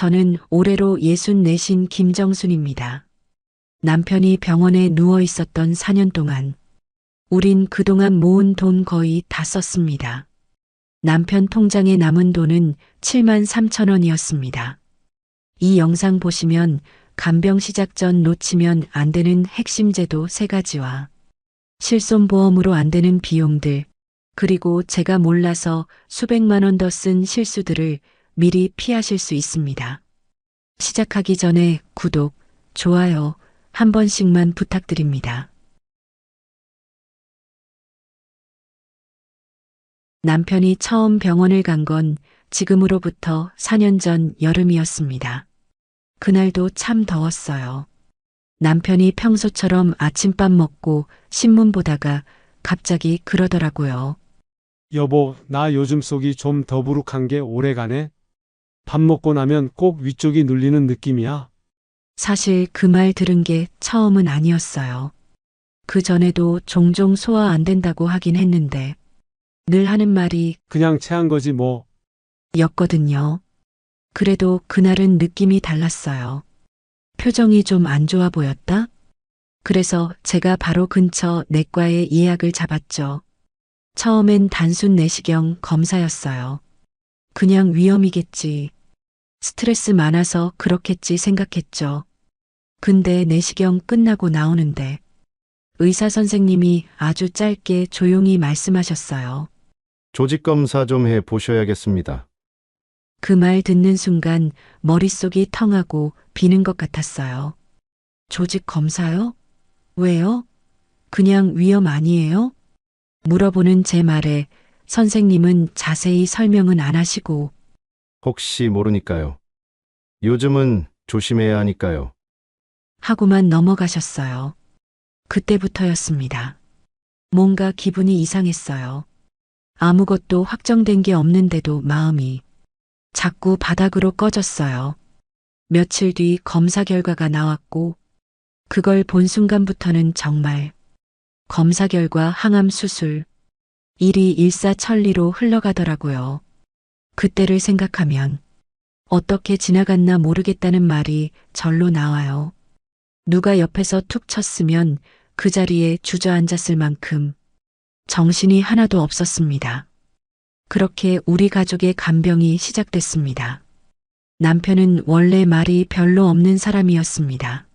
저는 올해로 64신 김정순입니다. 남편이 병원에 누워 있었던 4년 동안 우린 그동안 모은 돈 거의 다 썼습니다. 남편 통장에 남은 돈은 7만 3천 원이었습니다. 이 영상 보시면 간병 시작 전 놓치면 안 되는 핵심 제도 3가지와 실손보험으로 안 되는 비용들, 그리고 제가 몰라서 수백만 원 더 쓴 실수들을 미리 피하실 수 있습니다. 시작하기 전에 구독, 좋아요 한 번씩만 부탁드립니다. 남편이 처음 병원을 간 건 지금으로부터 4년 전 여름이었습니다. 그날도 참 더웠어요. 남편이 평소처럼 아침밥 먹고 신문 보다가 갑자기 그러더라고요. 여보, 나 요즘 속이 좀 더부룩한 게 오래가네. 밥 먹고 나면 꼭 위쪽이 눌리는 느낌이야. 사실 그 말 들은 게 처음은 아니었어요. 그 전에도 종종 소화 안 된다고 하긴 했는데 늘 하는 말이 그냥 체한 거지 뭐. 였거든요. 그래도 그날은 느낌이 달랐어요. 표정이 좀 안 좋아 보였다? 그래서 제가 바로 근처 내과에 예약을 잡았죠. 처음엔 단순 내시경 검사였어요. 그냥 위험이겠지. 스트레스 많아서 그렇겠지 생각했죠. 근데 내시경 끝나고 나오는데 의사 선생님이 아주 짧게 조용히 말씀하셨어요. 조직 검사 좀 해 보셔야겠습니다. 그 말 듣는 순간 머릿속이 텅하고 비는 것 같았어요. 조직 검사요? 왜요? 그냥 위험 아니에요? 물어보는 제 말에 선생님은 자세히 설명은 안 하시고 혹시 모르니까요. 요즘은 조심해야 하니까요. 하고만 넘어가셨어요. 그때부터였습니다. 뭔가 기분이 이상했어요. 아무것도 확정된 게 없는데도 마음이 자꾸 바닥으로 꺼졌어요. 며칠 뒤 검사 결과가 나왔고 그걸 본 순간부터는 정말 검사 결과 항암 수술, 일이 일사천리로 흘러가더라고요. 그때를 생각하면 어떻게 지나갔나 모르겠다는 말이 절로 나와요. 누가 옆에서 툭 쳤으면 그 자리에 주저앉았을 만큼 정신이 하나도 없었습니다. 그렇게 우리 가족의 간병이 시작됐습니다. 남편은 원래 말이 별로 없는 사람이었습니다.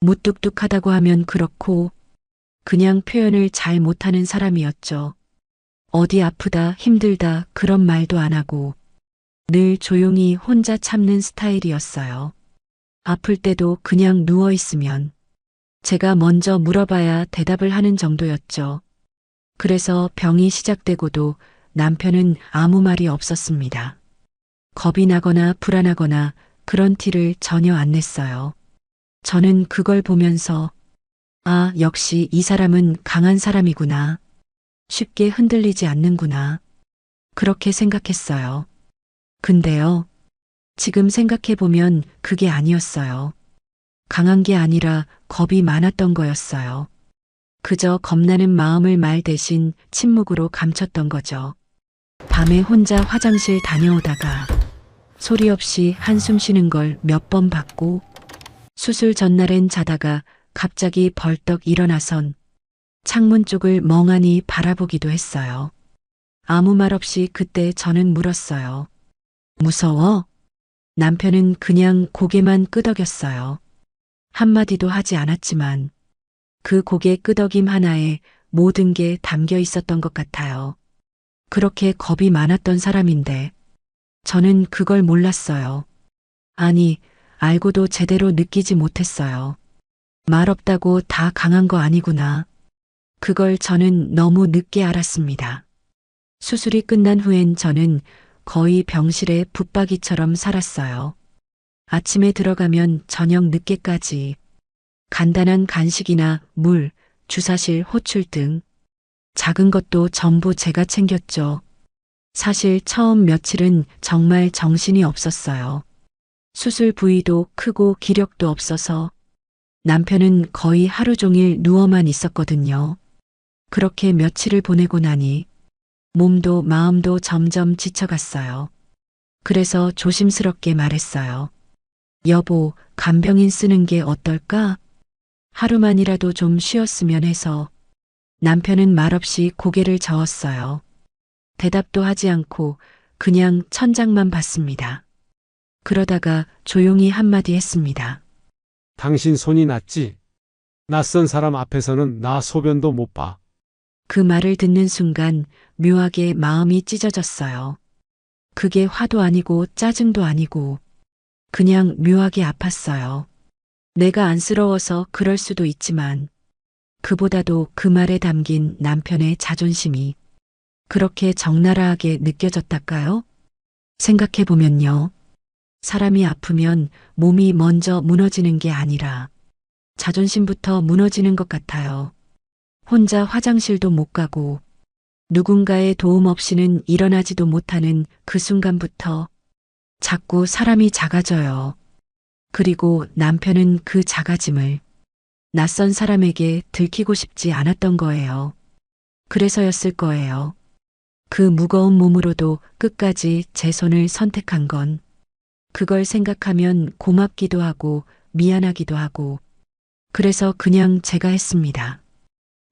무뚝뚝하다고 하면 그렇고 그냥 표현을 잘 못하는 사람이었죠. 어디 아프다, 힘들다 그런 말도 안 하고 늘 조용히 혼자 참는 스타일이었어요. 아플 때도 그냥 누워 있으면 제가 먼저 물어봐야 대답을 하는 정도였죠. 그래서 병이 시작되고도 남편은 아무 말이 없었습니다. 겁이 나거나 불안하거나 그런 티를 전혀 안 냈어요. 저는 그걸 보면서 아, 역시 이 사람은 강한 사람이구나. 쉽게 흔들리지 않는구나. 그렇게 생각했어요. 근데요, 지금 생각해보면 그게 아니었어요. 강한 게 아니라 겁이 많았던 거였어요. 그저 겁나는 마음을 말 대신 침묵으로 감췄던 거죠. 밤에 혼자 화장실 다녀오다가 소리 없이 한숨 쉬는 걸 몇 번 봤고 수술 전날엔 자다가 갑자기 벌떡 일어나선 창문 쪽을 멍하니 바라보기도 했어요. 아무 말 없이 그때 저는 물었어요. 무서워? 남편은 그냥 고개만 끄덕였어요. 한마디도 하지 않았지만 그 고개 끄덕임 하나에 모든 게 담겨 있었던 것 같아요. 그렇게 겁이 많았던 사람인데 저는 그걸 몰랐어요. 아니, 알고도 제대로 느끼지 못했어요. 말 없다고 다 강한 거 아니구나. 그걸 저는 너무 늦게 알았습니다. 수술이 끝난 후엔 저는 거의 병실에 붙박이처럼 살았어요. 아침에 들어가면 저녁 늦게까지 간단한 간식이나 물, 주사실 호출 등 작은 것도 전부 제가 챙겼죠. 사실 처음 며칠은 정말 정신이 없었어요. 수술 부위도 크고 기력도 없어서 남편은 거의 하루 종일 누워만 있었거든요. 그렇게 며칠을 보내고 나니 몸도 마음도 점점 지쳐갔어요. 그래서 조심스럽게 말했어요. 여보, 간병인 쓰는 게 어떨까? 하루만이라도 좀 쉬었으면 해서 남편은 말없이 고개를 저었어요. 대답도 하지 않고 그냥 천장만 봤습니다. 그러다가 조용히 한마디 했습니다. 당신 손이 낫지? 낯선 사람 앞에서는 나 소변도 못 봐. 그 말을 듣는 순간 묘하게 마음이 찢어졌어요. 그게 화도 아니고 짜증도 아니고 그냥 묘하게 아팠어요. 내가 안쓰러워서 그럴 수도 있지만 그보다도 그 말에 담긴 남편의 자존심이 그렇게 적나라하게 느껴졌달까요? 생각해보면요. 사람이 아프면 몸이 먼저 무너지는 게 아니라 자존심부터 무너지는 것 같아요. 혼자 화장실도 못 가고 누군가의 도움 없이는 일어나지도 못하는 그 순간부터 자꾸 사람이 작아져요. 그리고 남편은 그 작아짐을 낯선 사람에게 들키고 싶지 않았던 거예요. 그래서였을 거예요. 그 무거운 몸으로도 끝까지 제 손을 선택한 건 그걸 생각하면 고맙기도 하고 미안하기도 하고 그래서 그냥 제가 했습니다.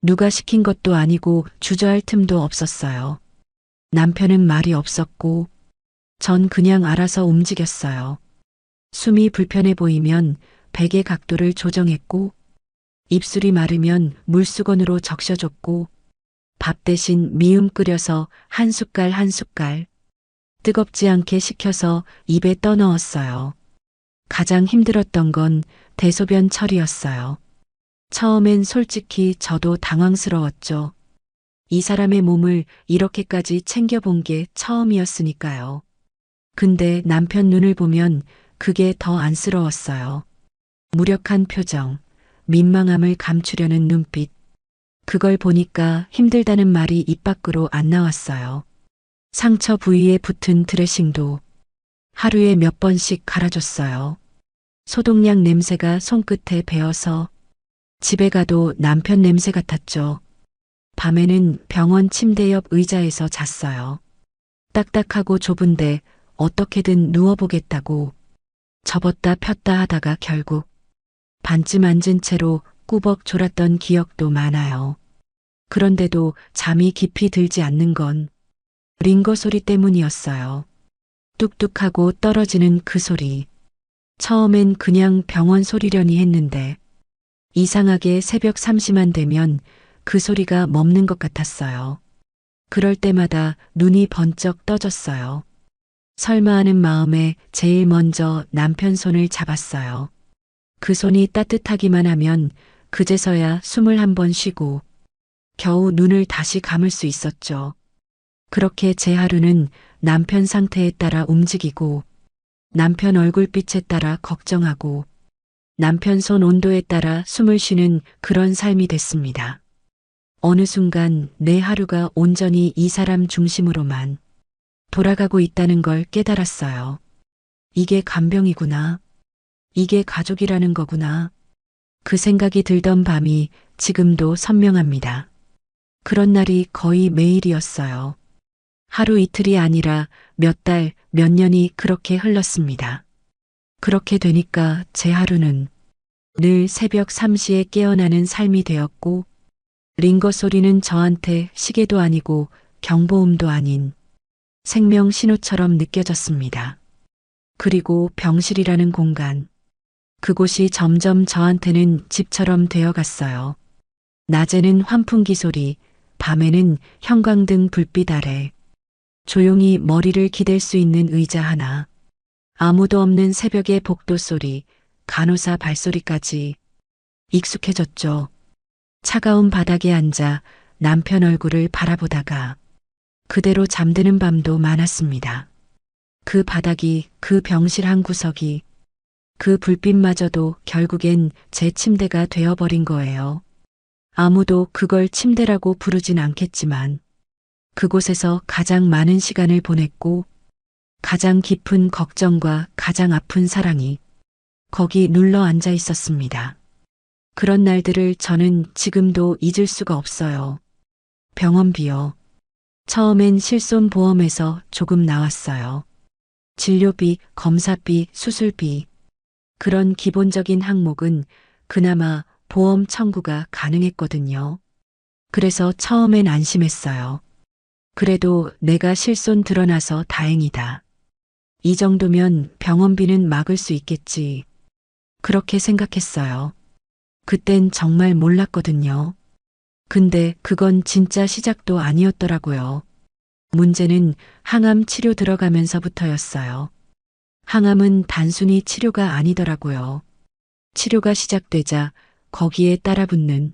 누가 시킨 것도 아니고 주저할 틈도 없었어요. 남편은 말이 없었고 전 그냥 알아서 움직였어요. 숨이 불편해 보이면 베개 각도를 조정했고 입술이 마르면 물수건으로 적셔줬고 밥 대신 미음 끓여서 한 숟갈 한 숟갈 뜨겁지 않게 식혀서 입에 떠넣었어요. 가장 힘들었던 건 대소변 처리였어요. 처음엔 솔직히 저도 당황스러웠죠. 이 사람의 몸을 이렇게까지 챙겨본 게 처음이었으니까요. 근데 남편 눈을 보면 그게 더 안쓰러웠어요. 무력한 표정, 민망함을 감추려는 눈빛. 그걸 보니까 힘들다는 말이 입 밖으로 안 나왔어요. 상처 부위에 붙은 드레싱도 하루에 몇 번씩 갈아줬어요. 소독약 냄새가 손끝에 배어서 집에 가도 남편 냄새 같았죠. 밤에는 병원 침대 옆 의자에서 잤어요. 딱딱하고 좁은데 어떻게든 누워보겠다고 접었다 폈다 하다가 결국 반쯤 앉은 채로 꾸벅 졸았던 기억도 많아요. 그런데도 잠이 깊이 들지 않는 건 링거 소리 때문이었어요. 뚝뚝하고 떨어지는 그 소리. 처음엔 그냥 병원 소리려니 했는데 이상하게 새벽 3시만 되면 그 소리가 멈는 것 같았어요. 그럴 때마다 눈이 번쩍 떠졌어요. 설마 하는 마음에 제일 먼저 남편 손을 잡았어요. 그 손이 따뜻하기만 하면 그제서야 숨을 한 번 쉬고 겨우 눈을 다시 감을 수 있었죠. 그렇게 제 하루는 남편 상태에 따라 움직이고 남편 얼굴빛에 따라 걱정하고 남편 손 온도에 따라 숨을 쉬는 그런 삶이 됐습니다. 어느 순간 내 하루가 온전히 이 사람 중심으로만 돌아가고 있다는 걸 깨달았어요. 이게 간병이구나. 이게 가족이라는 거구나. 그 생각이 들던 밤이 지금도 선명합니다. 그런 날이 거의 매일이었어요. 하루 이틀이 아니라 몇 달, 몇 년이 그렇게 흘렀습니다. 그렇게 되니까 제 하루는 늘 새벽 3시에 깨어나는 삶이 되었고 링거 소리는 저한테 시계도 아니고 경보음도 아닌 생명 신호처럼 느껴졌습니다. 그리고 병실이라는 공간. 그곳이 점점 저한테는 집처럼 되어갔어요. 낮에는 환풍기 소리, 밤에는 형광등 불빛 아래 조용히 머리를 기댈 수 있는 의자 하나, 아무도 없는 새벽의 복도 소리, 간호사 발소리까지 익숙해졌죠. 차가운 바닥에 앉아 남편 얼굴을 바라보다가 그대로 잠드는 밤도 많았습니다. 그 바닥이, 그 병실 한 구석이, 그 불빛마저도 결국엔 제 침대가 되어버린 거예요. 아무도 그걸 침대라고 부르진 않겠지만 그곳에서 가장 많은 시간을 보냈고 가장 깊은 걱정과 가장 아픈 사랑이 거기 눌러 앉아 있었습니다. 그런 날들을 저는 지금도 잊을 수가 없어요. 병원비요. 처음엔 실손보험에서 조금 나왔어요. 진료비, 검사비, 수술비. 그런 기본적인 항목은 그나마 보험 청구가 가능했거든요. 그래서 처음엔 안심했어요. 그래도 내가 실손 드러나서 다행이다. 이 정도면 병원비는 막을 수 있겠지. 그렇게 생각했어요. 그땐 정말 몰랐거든요. 근데 그건 진짜 시작도 아니었더라고요. 문제는 항암 치료 들어가면서부터였어요. 항암은 단순히 치료가 아니더라고요. 치료가 시작되자 거기에 따라붙는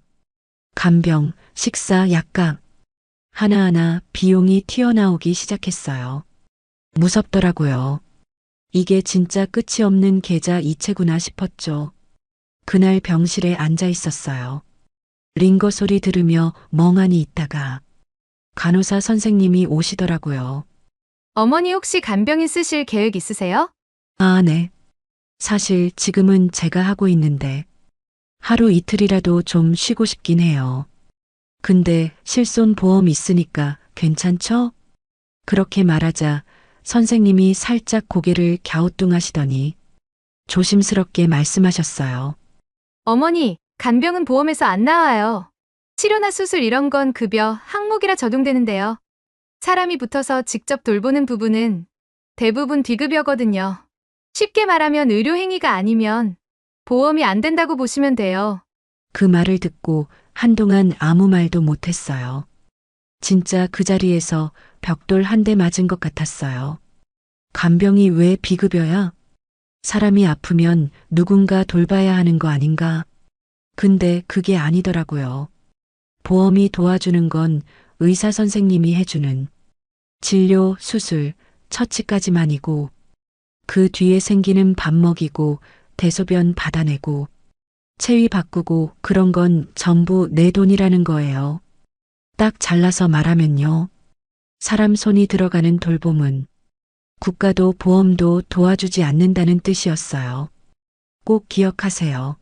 간병, 식사, 약값 하나하나 비용이 튀어나오기 시작했어요. 무섭더라고요. 이게 진짜 끝이 없는 계좌 이체구나 싶었죠. 그날 병실에 앉아 있었어요. 링거 소리 들으며 멍하니 있다가 간호사 선생님이 오시더라고요. 어머니 혹시 간병인 쓰실 계획 있으세요? 아, 네. 사실 지금은 제가 하고 있는데 하루 이틀이라도 좀 쉬고 싶긴 해요. 근데 실손 보험 있으니까 괜찮죠? 그렇게 말하자 선생님이 살짝 고개를 갸우뚱하시더니 조심스럽게 말씀하셨어요. 어머니, 간병은 보험에서 안 나와요. 치료나 수술 이런 건 급여, 항목이라 적용되는데요. 사람이 붙어서 직접 돌보는 부분은 대부분 비급여거든요. 쉽게 말하면 의료행위가 아니면 보험이 안 된다고 보시면 돼요. 그 말을 듣고 한동안 아무 말도 못했어요. 진짜 그 자리에서 벽돌 한 대 맞은 것 같았어요. 간병이 왜 비급여야? 사람이 아프면 누군가 돌봐야 하는 거 아닌가? 근데 그게 아니더라고요. 보험이 도와주는 건 의사 선생님이 해주는 진료, 수술, 처치까지만이고 그 뒤에 생기는 밥 먹이고 대소변 받아내고 체위 바꾸고 그런 건 전부 내 돈이라는 거예요. 딱 잘라서 말하면요. 사람 손이 들어가는 돌봄은 국가도 보험도 도와주지 않는다는 뜻이었어요. 꼭 기억하세요.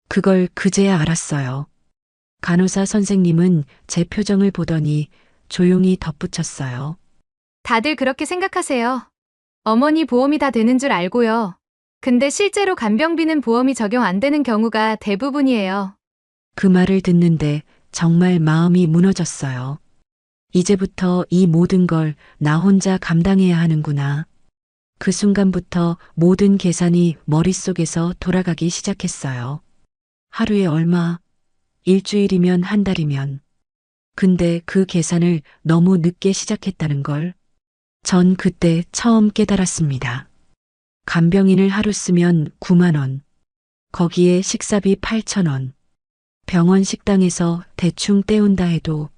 그걸 그제야 알았어요. 간호사 선생님은 제 표정을 보더니 조용히 덧붙였어요. 다들 그렇게 생각하세요. 어머니 보험이 다 되는 줄 알고요. 근데 실제로 간병비는 보험이 적용 안 되는 경우가 대부분이에요. 그 말을 듣는데 정말 마음이 무너졌어요. 이제부터 이 모든 걸 나 혼자 감당해야 하는구나. 그 순간부터 모든 계산이 머릿속에서 돌아가기 시작했어요. 하루에 얼마, 일주일이면 한 달이면. 근데 그 계산을 너무 늦게 시작했다는 걸. 전 그때 처음 깨달았습니다. 간병인을 하루 쓰면 9만 원. 거기에 식사비 8천 원. 병원 식당에서 대충 때운다 해도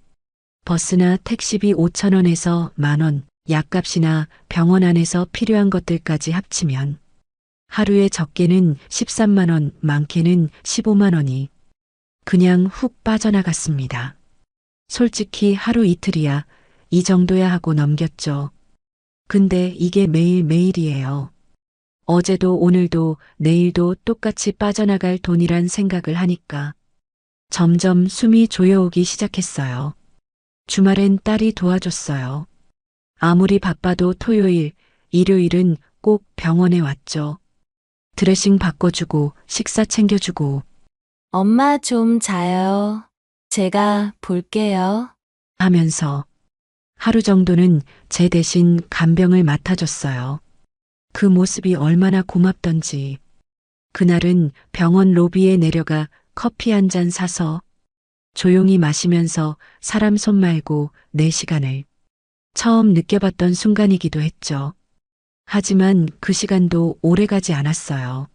버스나 택시비 5천 원에서 만 원, 약값이나 병원 안에서 필요한 것들까지 합치면 하루에 적게는 13만 원, 많게는 15만 원이 그냥 훅 빠져나갔습니다. 솔직히 하루 이틀이야 이 정도야 하고 넘겼죠. 근데 이게 매일매일이에요. 어제도 오늘도 내일도 똑같이 빠져나갈 돈이란 생각을 하니까 점점 숨이 조여오기 시작했어요. 주말엔 딸이 도와줬어요. 아무리 바빠도 토요일, 일요일은 꼭 병원에 왔죠. 드레싱 바꿔주고 식사 챙겨주고 엄마 좀 자요. 제가 볼게요. 하면서 하루 정도는 제 대신 간병을 맡아줬어요. 그 모습이 얼마나 고맙던지. 그날은 병원 로비에 내려가 커피 한 잔 사서 조용히 마시면서 사람 손 말고 내 시간을 처음 느껴봤던 순간이기도 했죠. 하지만 그 시간도 오래 가지 않았어요.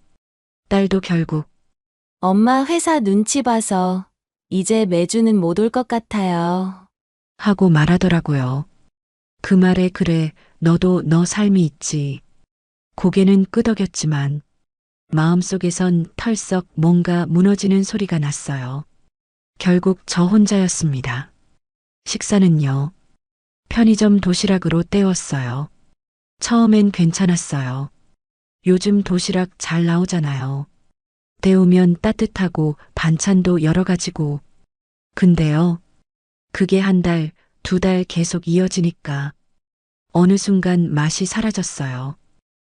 딸도 결국 엄마 회사 눈치 봐서 이제 매주는 못 올 것 같아요. 하고 말하더라고요. 그 말에 그래, 너도 너 삶이 있지. 고개는 끄덕였지만 마음속에선 털썩 뭔가 무너지는 소리가 났어요. 결국 저 혼자였습니다. 식사는요. 편의점 도시락으로 때웠어요. 처음엔 괜찮았어요. 요즘 도시락 잘 나오잖아요. 데우면 따뜻하고 반찬도 여러 가지고. 근데요. 그게 한 달, 두 달 계속 이어지니까 어느 순간 맛이 사라졌어요.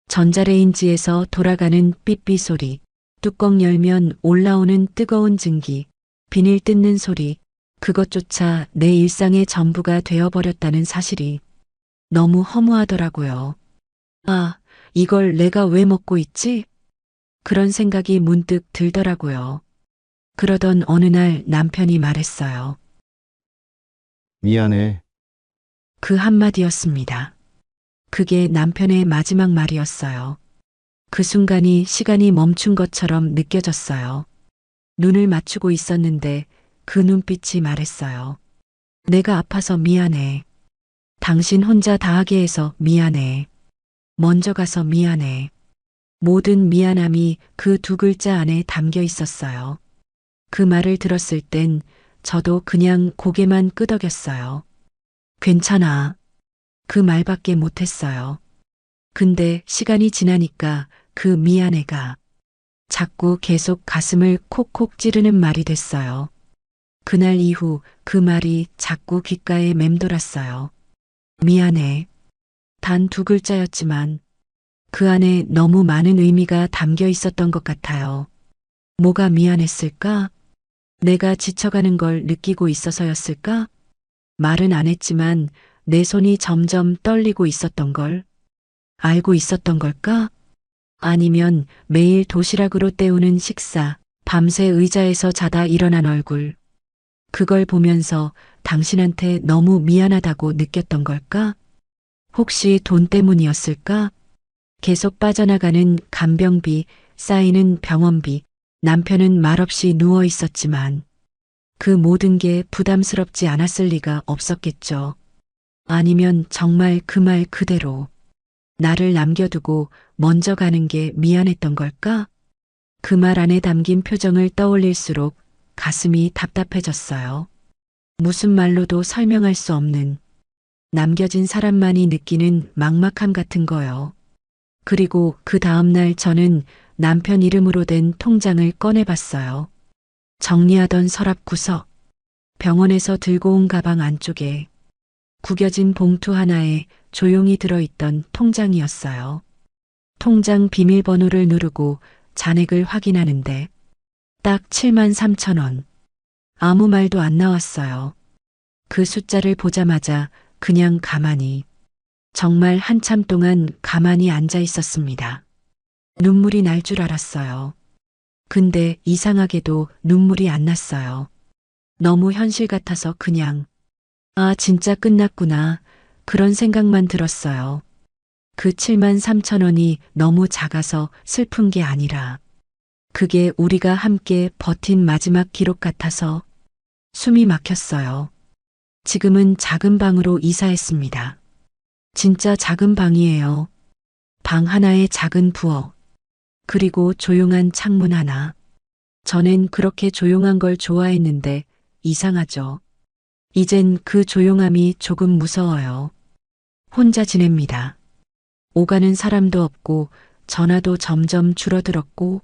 전자레인지에서 돌아가는 삐삐 소리, 뚜껑 열면 올라오는 뜨거운 증기, 비닐 뜯는 소리, 그것조차 내 일상의 전부가 되어버렸다는 사실이 너무 허무하더라고요. 아, 이걸 내가 왜 먹고 있지? 그런 생각이 문득 들더라고요. 그러던 어느 날 남편이 말했어요. 미안해. 그 한마디였습니다. 그게 남편의 마지막 말이었어요. 그 순간이 시간이 멈춘 것처럼 느껴졌어요. 눈을 맞추고 있었는데 그 눈빛이 말했어요. 내가 아파서 미안해. 당신 혼자 다 하게 해서 미안해. 먼저 가서 미안해. 모든 미안함이 그 두 글자 안에 담겨 있었어요. 그 말을 들었을 땐 저도 그냥 고개만 끄덕였어요. 괜찮아. 그 말밖에 못했어요. 근데 시간이 지나니까 그 미안해가 자꾸 계속 가슴을 콕콕 찌르는 말이 됐어요. 그날 이후 그 말이 자꾸 귓가에 맴돌았어요. 미안해. 단 두 글자였지만 그 안에 너무 많은 의미가 담겨 있었던 것 같아요. 뭐가 미안했을까? 내가 지쳐가는 걸 느끼고 있어서였을까? 말은 안 했지만 내 손이 점점 떨리고 있었던 걸 알고 있었던 걸까? 아니면 매일 도시락으로 때우는 식사, 밤새 의자에서 자다 일어난 얼굴. 그걸 보면서 당신한테 너무 미안하다고 느꼈던 걸까? 혹시 돈 때문이었을까? 계속 빠져나가는 간병비, 쌓이는 병원비, 남편은 말없이 누워 있었지만 그 모든 게 부담스럽지 않았을 리가 없었겠죠. 아니면 정말 그 말 그대로 나를 남겨두고 먼저 가는 게 미안했던 걸까? 그 말 안에 담긴 표정을 떠올릴수록 가슴이 답답해졌어요. 무슨 말로도 설명할 수 없는 남겨진 사람만이 느끼는 막막함 같은 거요. 그리고 그 다음날 저는 남편 이름으로 된 통장을 꺼내봤어요. 정리하던 서랍 구석, 병원에서 들고 온 가방 안쪽에 구겨진 봉투 하나에 조용히 들어있던 통장이었어요. 통장 비밀번호를 누르고 잔액을 확인하는데 딱 73,000원. 아무 말도 안 나왔어요. 그 숫자를 보자마자 그냥 가만히, 정말 한참 동안 가만히 앉아 있었습니다. 눈물이 날 줄 알았어요. 근데 이상하게도 눈물이 안 났어요. 너무 현실 같아서 그냥, 아, 진짜 끝났구나. 그런 생각만 들었어요. 그 73,000원이 너무 작아서 슬픈 게 아니라, 그게 우리가 함께 버틴 마지막 기록 같아서 숨이 막혔어요. 지금은 작은 방으로 이사했습니다. 진짜 작은 방이에요. 방 하나에 작은 부엌, 그리고 조용한 창문 하나. 전엔 그렇게 조용한 걸 좋아했는데 이상하죠. 이젠 그 조용함이 조금 무서워요. 혼자 지냅니다. 오가는 사람도 없고 전화도 점점 줄어들었고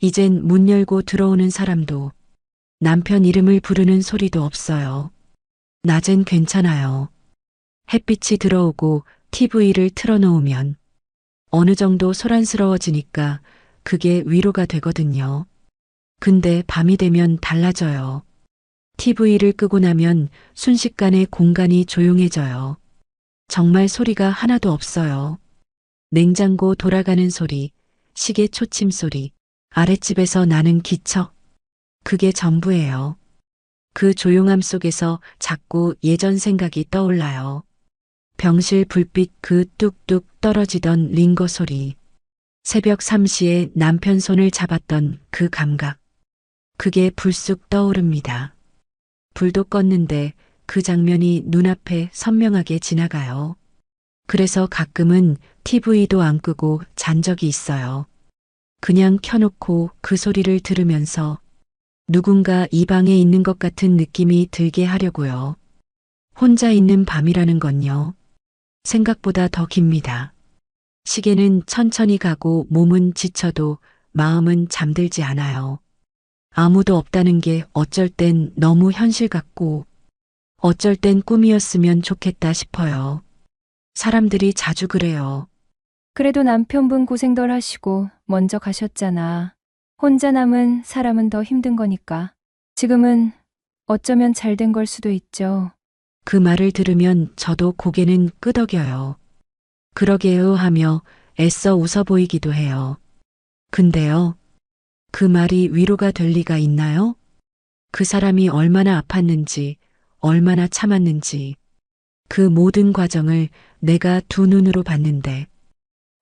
이젠 문 열고 들어오는 사람도 남편 이름을 부르는 소리도 없어요. 낮엔 괜찮아요. 햇빛이 들어오고 TV를 틀어놓으면 어느 정도 소란스러워지니까 그게 위로가 되거든요. 근데 밤이 되면 달라져요. TV를 끄고 나면 순식간에 공간이 조용해져요. 정말 소리가 하나도 없어요. 냉장고 돌아가는 소리, 시계 초침 소리, 아랫집에서 나는 기척. 그게 전부예요. 그 조용함 속에서 자꾸 예전 생각이 떠올라요. 병실 불빛 그 뚝뚝 떨어지던 링거 소리. 새벽 3시에 남편 손을 잡았던 그 감각. 그게 불쑥 떠오릅니다. 불도 껐는데 그 장면이 눈앞에 선명하게 지나가요. 그래서 가끔은 TV도 안 끄고 잔 적이 있어요. 그냥 켜놓고 그 소리를 들으면서 누군가 이 방에 있는 것 같은 느낌이 들게 하려고요. 혼자 있는 밤이라는 건요. 생각보다 더 깁니다. 시계는 천천히 가고 몸은 지쳐도 마음은 잠들지 않아요. 아무도 없다는 게 어쩔 땐 너무 현실 같고 어쩔 땐 꿈이었으면 좋겠다 싶어요. 사람들이 자주 그래요. 그래도 남편분 고생 덜 하시고 먼저 가셨잖아. 혼자 남은 사람은 더 힘든 거니까. 지금은 어쩌면 잘 된 걸 수도 있죠. 그 말을 들으면 저도 고개는 끄덕여요. 그러게요 하며 애써 웃어 보이기도 해요. 근데요, 그 말이 위로가 될 리가 있나요? 그 사람이 얼마나 아팠는지, 얼마나 참았는지, 그 모든 과정을 내가 두 눈으로 봤는데,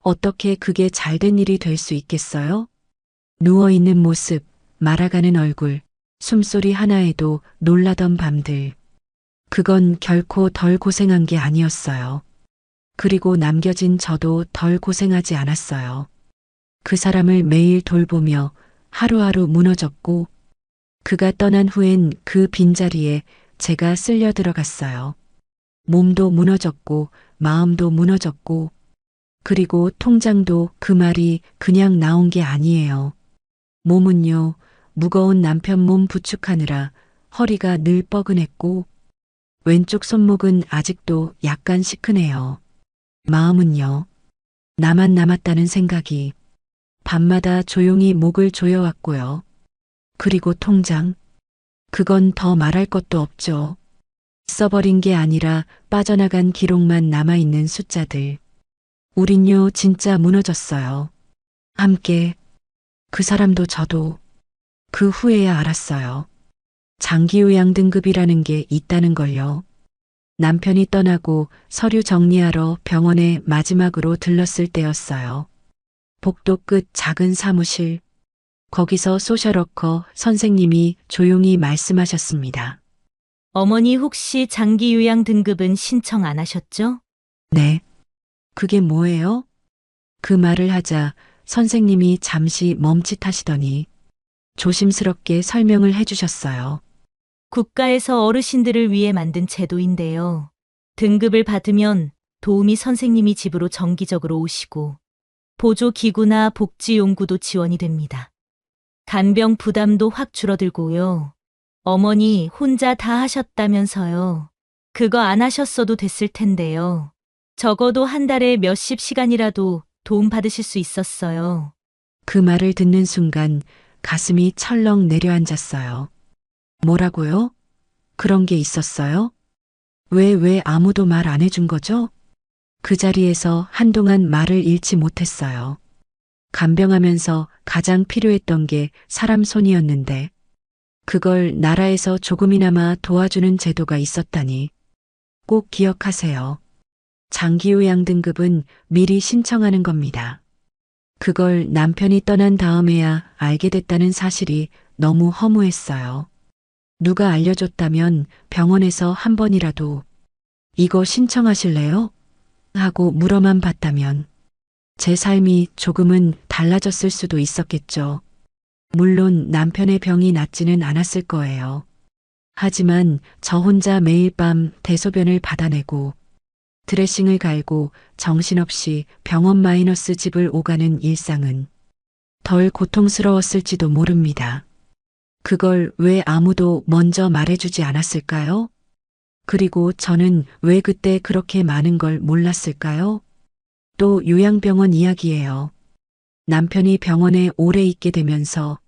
어떻게 그게 잘된 일이 될 수 있겠어요? 누워있는 모습, 말아가는 얼굴, 숨소리 하나에도 놀라던 밤들. 그건 결코 덜 고생한 게 아니었어요. 그리고 남겨진 저도 덜 고생하지 않았어요. 그 사람을 매일 돌보며 하루하루 무너졌고, 그가 떠난 후엔 그 빈자리에 제가 쓸려 들어갔어요. 몸도 무너졌고, 마음도 무너졌고, 그리고 통장도 그 말이 그냥 나온 게 아니에요. 몸은요, 무거운 남편 몸 부축하느라 허리가 늘 뻐근했고, 왼쪽 손목은 아직도 약간 시큰해요. 마음은요, 나만 남았다는 생각이 밤마다 조용히 목을 조여왔고요. 그리고 통장, 그건 더 말할 것도 없죠. 써버린 게 아니라 빠져나간 기록만 남아있는 숫자들. 우린요, 진짜 무너졌어요. 함께, 그 사람도 저도. 그 후에야 알았어요. 장기요양 등급이라는 게 있다는 걸요. 남편이 떠나고 서류 정리하러 병원에 마지막으로 들렀을 때였어요. 복도 끝 작은 사무실. 거기서 소셜워커 선생님이 조용히 말씀하셨습니다. 어머니 혹시 장기 요양 등급은 신청 안 하셨죠? 네. 그게 뭐예요? 그 말을 하자 선생님이 잠시 멈칫하시더니 조심스럽게 설명을 해주셨어요. 국가에서 어르신들을 위해 만든 제도인데요. 등급을 받으면 도우미 선생님이 집으로 정기적으로 오시고 보조기구나 복지용구도 지원이 됩니다. 간병 부담도 확 줄어들고요. 어머니 혼자 다 하셨다면서요. 그거 안 하셨어도 됐을 텐데요. 적어도 한 달에 몇십 시간이라도 도움 받으실 수 있었어요. 그 말을 듣는 순간 가슴이 철렁 내려앉았어요. 뭐라고요? 그런 게 있었어요? 왜 아무도 말 안 해준 거죠? 그 자리에서 한동안 말을 잃지 못했어요. 간병하면서 가장 필요했던 게 사람 손이었는데, 그걸 나라에서 조금이나마 도와주는 제도가 있었다니. 꼭 기억하세요. 장기요양 등급은 미리 신청하는 겁니다. 그걸 남편이 떠난 다음에야 알게 됐다는 사실이 너무 허무했어요. 누가 알려줬다면 병원에서 한 번이라도 이거 신청하실래요? 하고 물어만 봤다면 제 삶이 조금은 달라졌을 수도 있었겠죠. 물론 남편의 병이 낫지는 않았을 거예요. 하지만 저 혼자 매일 밤 대소변을 받아내고 드레싱을 갈고 정신없이 병원 마이너스 집을 오가는 일상은 덜 고통스러웠을지도 모릅니다. 그걸 왜 아무도 먼저 말해주지 않았을까요? 그리고 저는 왜 그때 그렇게 많은 걸 몰랐을까요? 또 요양병원 이야기예요. 남편이 병원에 오래 있게 되면서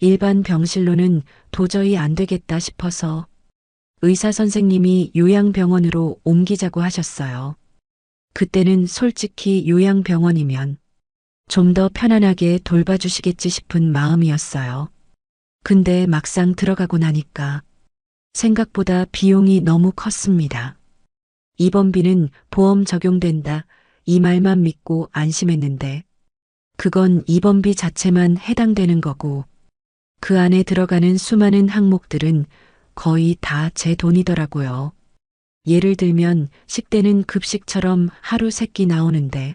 일반 병실로는 도저히 안 되겠다 싶어서 의사 선생님이 요양병원으로 옮기자고 하셨어요. 그때는 솔직히 요양병원이면 좀 더 편안하게 돌봐주시겠지 싶은 마음이었어요. 근데 막상 들어가고 나니까 생각보다 비용이 너무 컸습니다. 입원비는 보험 적용된다, 이 말만 믿고 안심했는데 그건 입원비 자체만 해당되는 거고 그 안에 들어가는 수많은 항목들은 거의 다 제 돈이더라고요. 예를 들면 식대는 급식처럼 하루 3끼 나오는데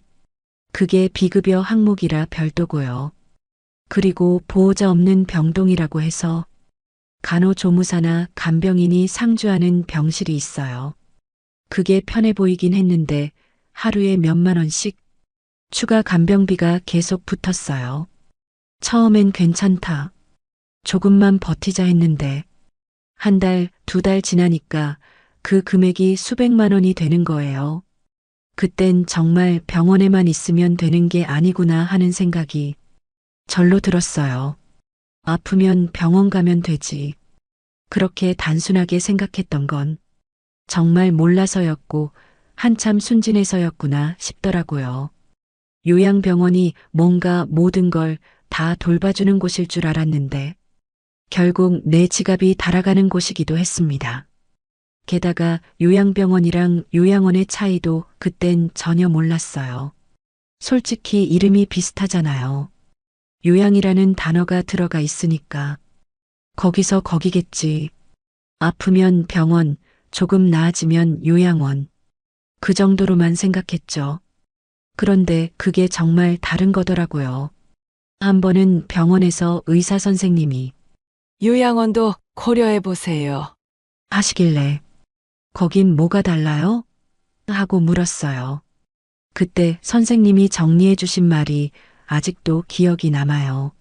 그게 비급여 항목이라 별도고요. 그리고 보호자 없는 병동이라고 해서 간호조무사나 간병인이 상주하는 병실이 있어요. 그게 편해 보이긴 했는데 하루에 몇만 원씩 추가 간병비가 계속 붙었어요. 처음엔 괜찮다. 조금만 버티자 했는데 한 달, 2달 지나니까 그 금액이 수백만 원이 되는 거예요. 그땐 정말 병원에만 있으면 되는 게 아니구나 하는 생각이 절로 들었어요. 아프면 병원 가면 되지. 그렇게 단순하게 생각했던 건 정말 몰라서였고 한참 순진해서였구나 싶더라고요. 요양병원이 뭔가 모든 걸 다 돌봐주는 곳일 줄 알았는데 결국 내 지갑이 달아가는 곳이기도 했습니다. 게다가 요양병원이랑 요양원의 차이도 그땐 전혀 몰랐어요. 솔직히 이름이 비슷하잖아요. 요양이라는 단어가 들어가 있으니까 거기서 거기겠지. 아프면 병원, 조금 나아지면 요양원. 그 정도로만 생각했죠. 그런데 그게 정말 다른 거더라고요. 한 번은 병원에서 의사 선생님이 요양원도 고려해 보세요. 하시길래 거긴 뭐가 달라요? 하고 물었어요. 그때 선생님이 정리해 주신 말이 아직도 기억이 남아요.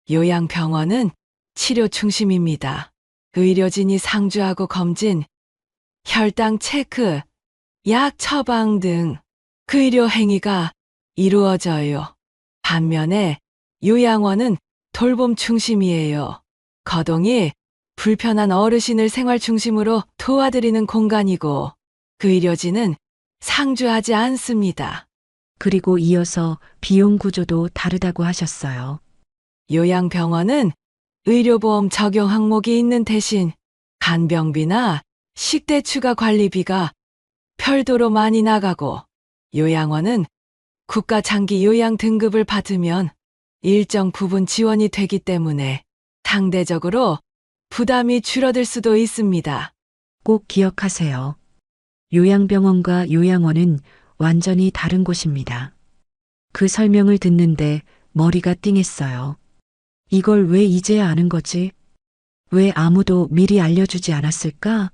요양병원은 치료 중심입니다. 의료진이 상주하고 검진, 혈당 체크, 약 처방 등 의료 행위가 이루어져요. 반면에 요양원은 돌봄 중심이에요. 거동이 불편한 어르신을 생활 중심으로 도와드리는 공간이고 의료진은 상주하지 않습니다. 그리고 이어서 비용 구조도 다르다고 하셨어요. 요양병원은 의료보험 적용 항목이 있는 대신 간병비나 식대 추가 관리비가 별도로 많이 나가고 요양원은 국가 장기 요양 등급을 받으면 일정 부분 지원이 되기 때문에 상대적으로 부담이 줄어들 수도 있습니다. 꼭 기억하세요. 요양병원과 요양원은 완전히 다른 곳입니다. 그 설명을 듣는데 머리가 띵했어요. 이걸 왜 이제야 아는 거지? 왜 아무도 미리 알려주지 않았을까?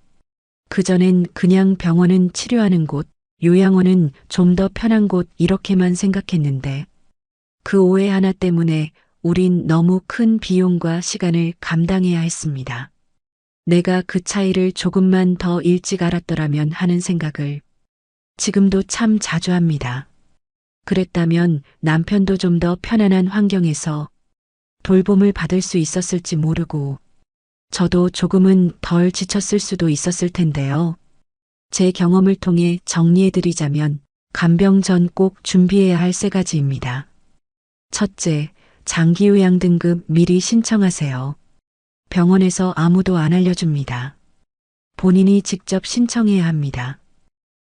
그전엔 그냥 병원은 치료하는 곳, 요양원은 좀 더 편한 곳 이렇게만 생각했는데 그 오해 하나 때문에 우린 너무 큰 비용과 시간을 감당해야 했습니다. 내가 그 차이를 조금만 더 일찍 알았더라면 하는 생각을 지금도 참 자주 합니다. 그랬다면 남편도 좀 더 편안한 환경에서 돌봄을 받을 수 있었을지 모르고 저도 조금은 덜 지쳤을 수도 있었을 텐데요. 제 경험을 통해 정리해드리자면 간병 전 꼭 준비해야 할 세 가지입니다. 첫째, 장기요양 등급 미리 신청하세요. 병원에서 아무도 안 알려줍니다. 본인이 직접 신청해야 합니다.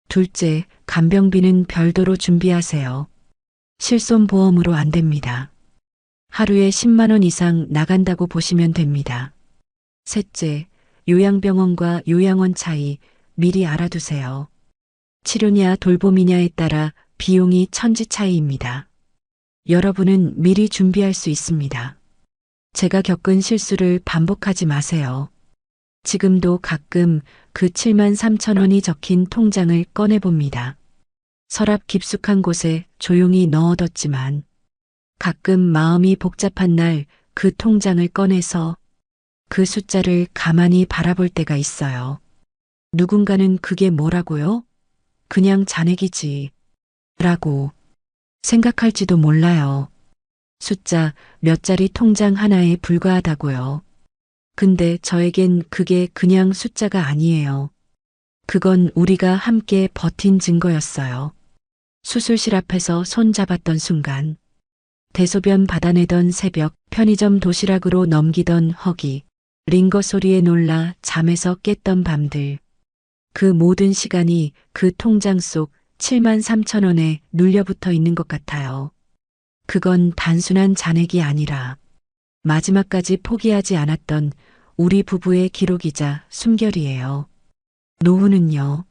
둘째, 간병비는 별도로 준비하세요. 실손보험으로 안 됩니다. 하루에 10만 원 이상 나간다고 보시면 됩니다. 셋째, 요양병원과 요양원 차이 미리 알아두세요. 치료냐 돌봄이냐에 따라 비용이 천지 차이입니다. 여러분은 미리 준비할 수 있습니다. 제가 겪은 실수를 반복하지 마세요. 지금도 가끔 그 7만 3천 원이 적힌 통장을 꺼내봅니다. 서랍 깊숙한 곳에 조용히 넣어뒀지만 가끔 마음이 복잡한 날 그 통장을 꺼내서 그 숫자를 가만히 바라볼 때가 있어요. 누군가는 그게 뭐라고요? 그냥 잔액이지. 라고 생각할지도 몰라요. 숫자 몇 자리 통장 하나에 불과하다고요. 근데 저에겐 그게 그냥 숫자가 아니에요. 그건 우리가 함께 버틴 증거였어요. 수술실 앞에서 손 잡았던 순간, 대소변 받아내던 새벽, 편의점 도시락으로 넘기던 허기, 링거 소리에 놀라 잠에서 깼던 밤들. 그 모든 시간이 그 통장 속 7만 3천 원에 눌려붙어 있는 것 같아요. 그건 단순한 잔액이 아니라 마지막까지 포기하지 않았던 우리 부부의 기록이자 숨결이에요. 노후는요,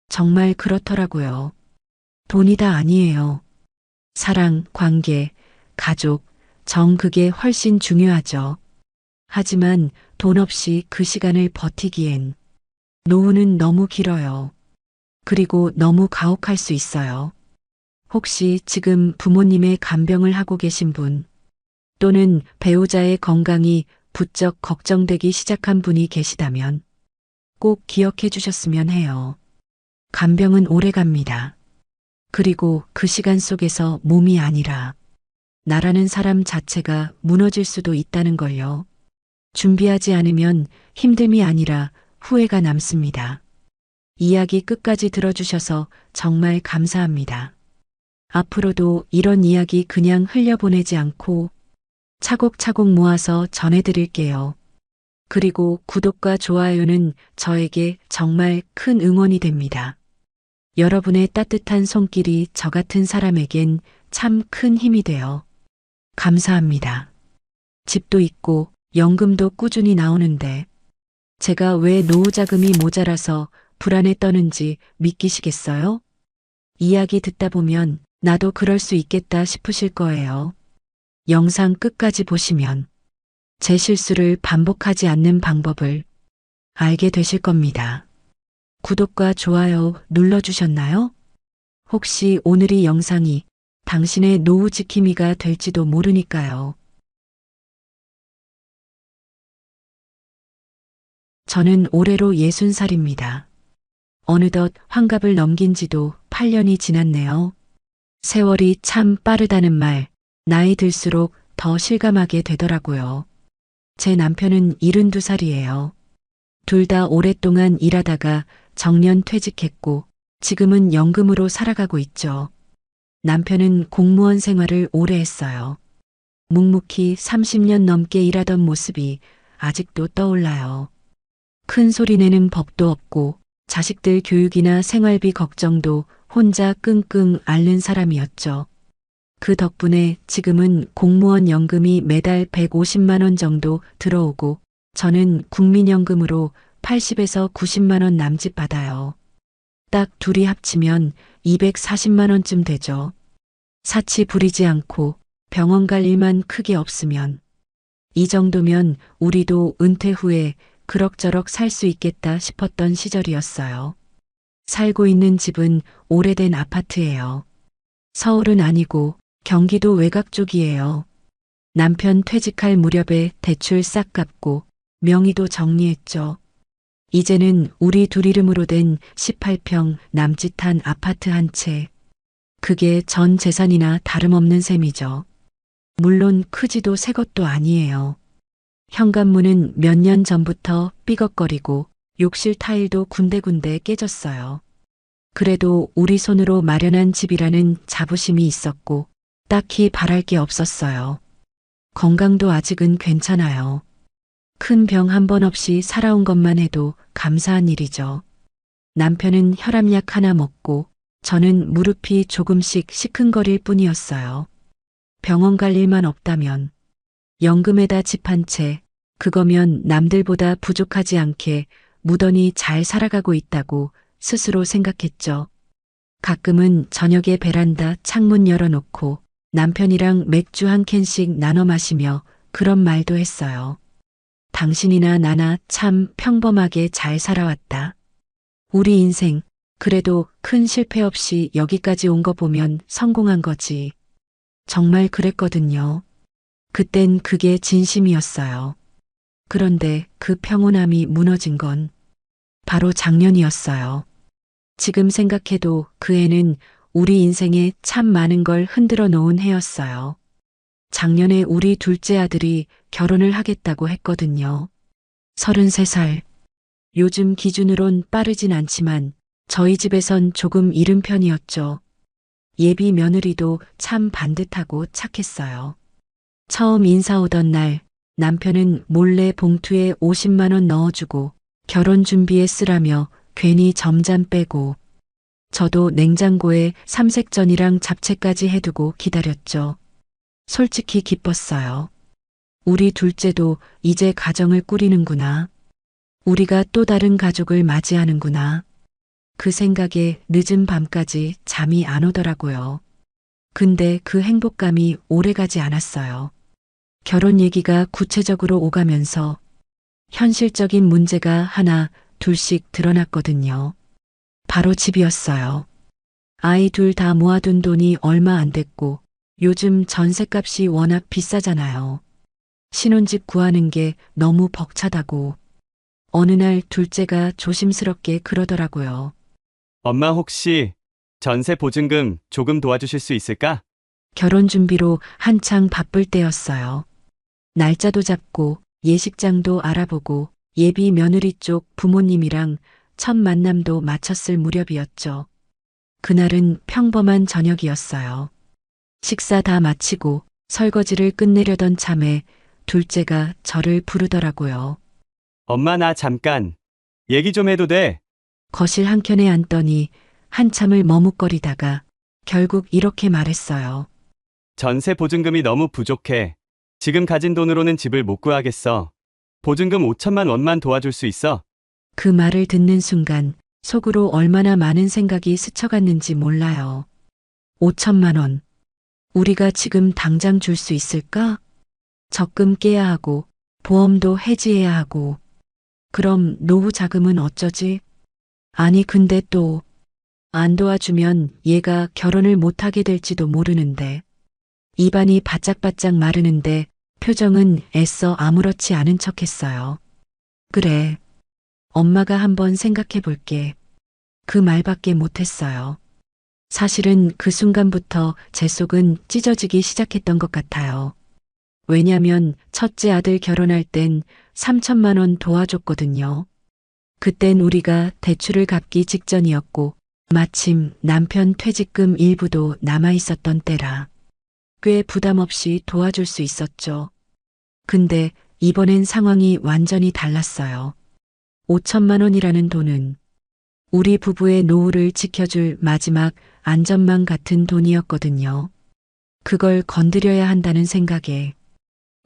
정말 그렇더라고요. 돈이 다 아니에요. 사랑, 관계, 가족, 정 그게 훨씬 중요하죠. 하지만 돈 없이 그 시간을 버티기엔 노후는 너무 길어요. 그리고 너무 가혹할 수 있어요. 혹시 지금 부모님의 간병을 하고 계신 분, 또는 배우자의 건강이 부쩍 걱정되기 시작한 분이 계시다면 꼭 기억해 주셨으면 해요. 간병은 오래 갑니다. 그리고 그 시간 속에서 몸이 아니라 나라는 사람 자체가 무너질 수도 있다는 걸요. 준비하지 않으면 힘듦이 아니라 후회가 남습니다. 이야기 끝까지 들어주셔서 정말 감사합니다. 앞으로도 이런 이야기 그냥 흘려보내지 않고 차곡차곡 모아서 전해드릴게요. 그리고 구독과 좋아요는 저에게 정말 큰 응원이 됩니다. 여러분의 따뜻한 손길이 저 같은 사람에겐 참 큰 힘이 돼요. 감사합니다. 집도 있고 연금도 꾸준히 나오는데 제가 왜 노후 자금이 모자라서 불안에 떠는지 믿기시겠어요? 이야기 듣다 보면 나도 그럴 수 있겠다 싶으실 거예요. 영상 끝까지 보시면 제 실수를 반복하지 않는 방법을 알게 되실 겁니다. 구독과 좋아요 눌러주셨나요? 혹시 오늘 이 영상이 당신의 노후 지킴이가 될지도 모르니까요. 저는 올해로 60살입니다. 어느덧 환갑을 넘긴 지도 8년이 지났네요. 세월이 참 빠르다는 말, 나이 들수록 더 실감하게 되더라고요. 제 남편은 72살이에요. 둘 다 오랫동안 일하다가 정년 퇴직했고 지금은 연금으로 살아가고 있죠. 남편은 공무원 생활을 오래 했어요. 묵묵히 30년 넘게 일하던 모습이 아직도 떠올라요. 큰 소리 내는 법도 없고 자식들 교육이나 생활비 걱정도 혼자 끙끙 앓는 사람이었죠. 그 덕분에 지금은 공무원 연금이 매달 150만 원 정도 들어오고 저는 국민연금으로 80에서 90만 원 남짓 받아요. 딱 둘이 합치면 240만 원쯤 되죠. 사치 부리지 않고 병원 갈 일만 크게 없으면 이 정도면 우리도 은퇴 후에 그럭저럭 살 수 있겠다 싶었던 시절이었어요. 살고 있는 집은 오래된 아파트예요. 서울은 아니고 경기도 외곽 쪽이에요. 남편 퇴직할 무렵에 대출 싹 갚고 명의도 정리했죠. 이제는 우리 둘 이름으로 된 18평 남짓한 아파트 한 채. 그게 전 재산이나 다름없는 셈이죠. 물론 크지도 새 것도 아니에요. 현관문은 몇 년 전부터 삐걱거리고 욕실 타일도 군데군데 깨졌어요. 그래도 우리 손으로 마련한 집이라는 자부심이 있었고 딱히 바랄 게 없었어요. 건강도 아직은 괜찮아요. 큰 병 한 번 없이 살아온 것만 해도 감사한 일이죠. 남편은 혈압약 하나 먹고 저는 무릎이 조금씩 시큰거릴 뿐이었어요. 병원 갈 일만 없다면 연금에다 집 한 채, 그거면 남들보다 부족하지 않게 무던히 잘 살아가고 있다고 스스로 생각했죠. 가끔은 저녁에 베란다 창문 열어놓고 남편이랑 맥주 한 캔씩 나눠 마시며 그런 말도 했어요. 당신이나 나나 참 평범하게 잘 살아왔다. 우리 인생 그래도 큰 실패 없이 여기까지 온 거 보면 성공한 거지. 정말 그랬거든요. 그땐 그게 진심이었어요. 그런데 그 평온함이 무너진 건 바로 작년이었어요. 지금 생각해도 그 해는 우리 인생에 참 많은 걸 흔들어 놓은 해였어요. 작년에 우리 둘째 아들이 결혼을 하겠다고 했거든요. 33살. 요즘 기준으론 빠르진 않지만 저희 집에선 조금 이른 편이었죠. 예비 며느리도 참 반듯하고 착했어요. 처음 인사 오던 날 남편은 몰래 봉투에 50만 원 넣어주고 결혼 준비에 쓰라며 괜히 점잔 빼고 저도 냉장고에 삼색전이랑 잡채까지 해두고 기다렸죠. 솔직히 기뻤어요. 우리 둘째도 이제 가정을 꾸리는구나. 우리가 또 다른 가족을 맞이하는구나. 그 생각에 늦은 밤까지 잠이 안 오더라고요. 근데 그 행복감이 오래가지 않았어요. 결혼 얘기가 구체적으로 오가면서 현실적인 문제가 하나 둘씩 드러났거든요. 바로 집이었어요. 아이 둘 다 모아둔 돈이 얼마 안 됐고 요즘 전셋값이 워낙 비싸잖아요. 신혼집 구하는 게 너무 벅차다고. 어느 날 둘째가 조심스럽게 그러더라고요. 엄마 혹시 전세 보증금 조금 도와주실 수 있을까? 결혼 준비로 한창 바쁠 때였어요. 날짜도 잡고 예식장도 알아보고 예비 며느리 쪽 부모님이랑 첫 만남도 마쳤을 무렵이었죠. 그날은 평범한 저녁이었어요. 식사 다 마치고 설거지를 끝내려던 참에 둘째가 저를 부르더라고요. 엄마 나 잠깐 얘기 좀 해도 돼? 거실 한켠에 앉더니 한참을 머뭇거리다가 결국 이렇게 말했어요. 전세 보증금이 너무 부족해. 지금 가진 돈으로는 집을 못 구하겠어. 보증금 5천만 원만 도와줄 수 있어? 그 말을 듣는 순간 속으로 얼마나 많은 생각이 스쳐갔는지 몰라요. 5천만 원. 우리가 지금 당장 줄 수 있을까? 적금 깨야 하고 보험도 해지해야 하고 그럼 노후 자금은 어쩌지? 아니 근데 또 안 도와주면 얘가 결혼을 못하게 될지도 모르는데 입안이 바짝바짝 마르는데 표정은 애써 아무렇지 않은 척했어요. 그래. 엄마가 한번 생각해 볼게. 그 말밖에 못했어요. 사실은 그 순간부터 제 속은 찢어지기 시작했던 것 같아요. 왜냐면 첫째 아들 결혼할 땐 3천만 원 도와줬거든요. 그땐 우리가 대출을 갚기 직전이었고 마침 남편 퇴직금 일부도 남아 있었던 때라 꽤 부담 없이 도와줄 수 있었죠. 근데 이번엔 상황이 완전히 달랐어요. 5천만 원이라는 돈은 우리 부부의 노후를 지켜줄 마지막 안전망 같은 돈이었거든요. 그걸 건드려야 한다는 생각에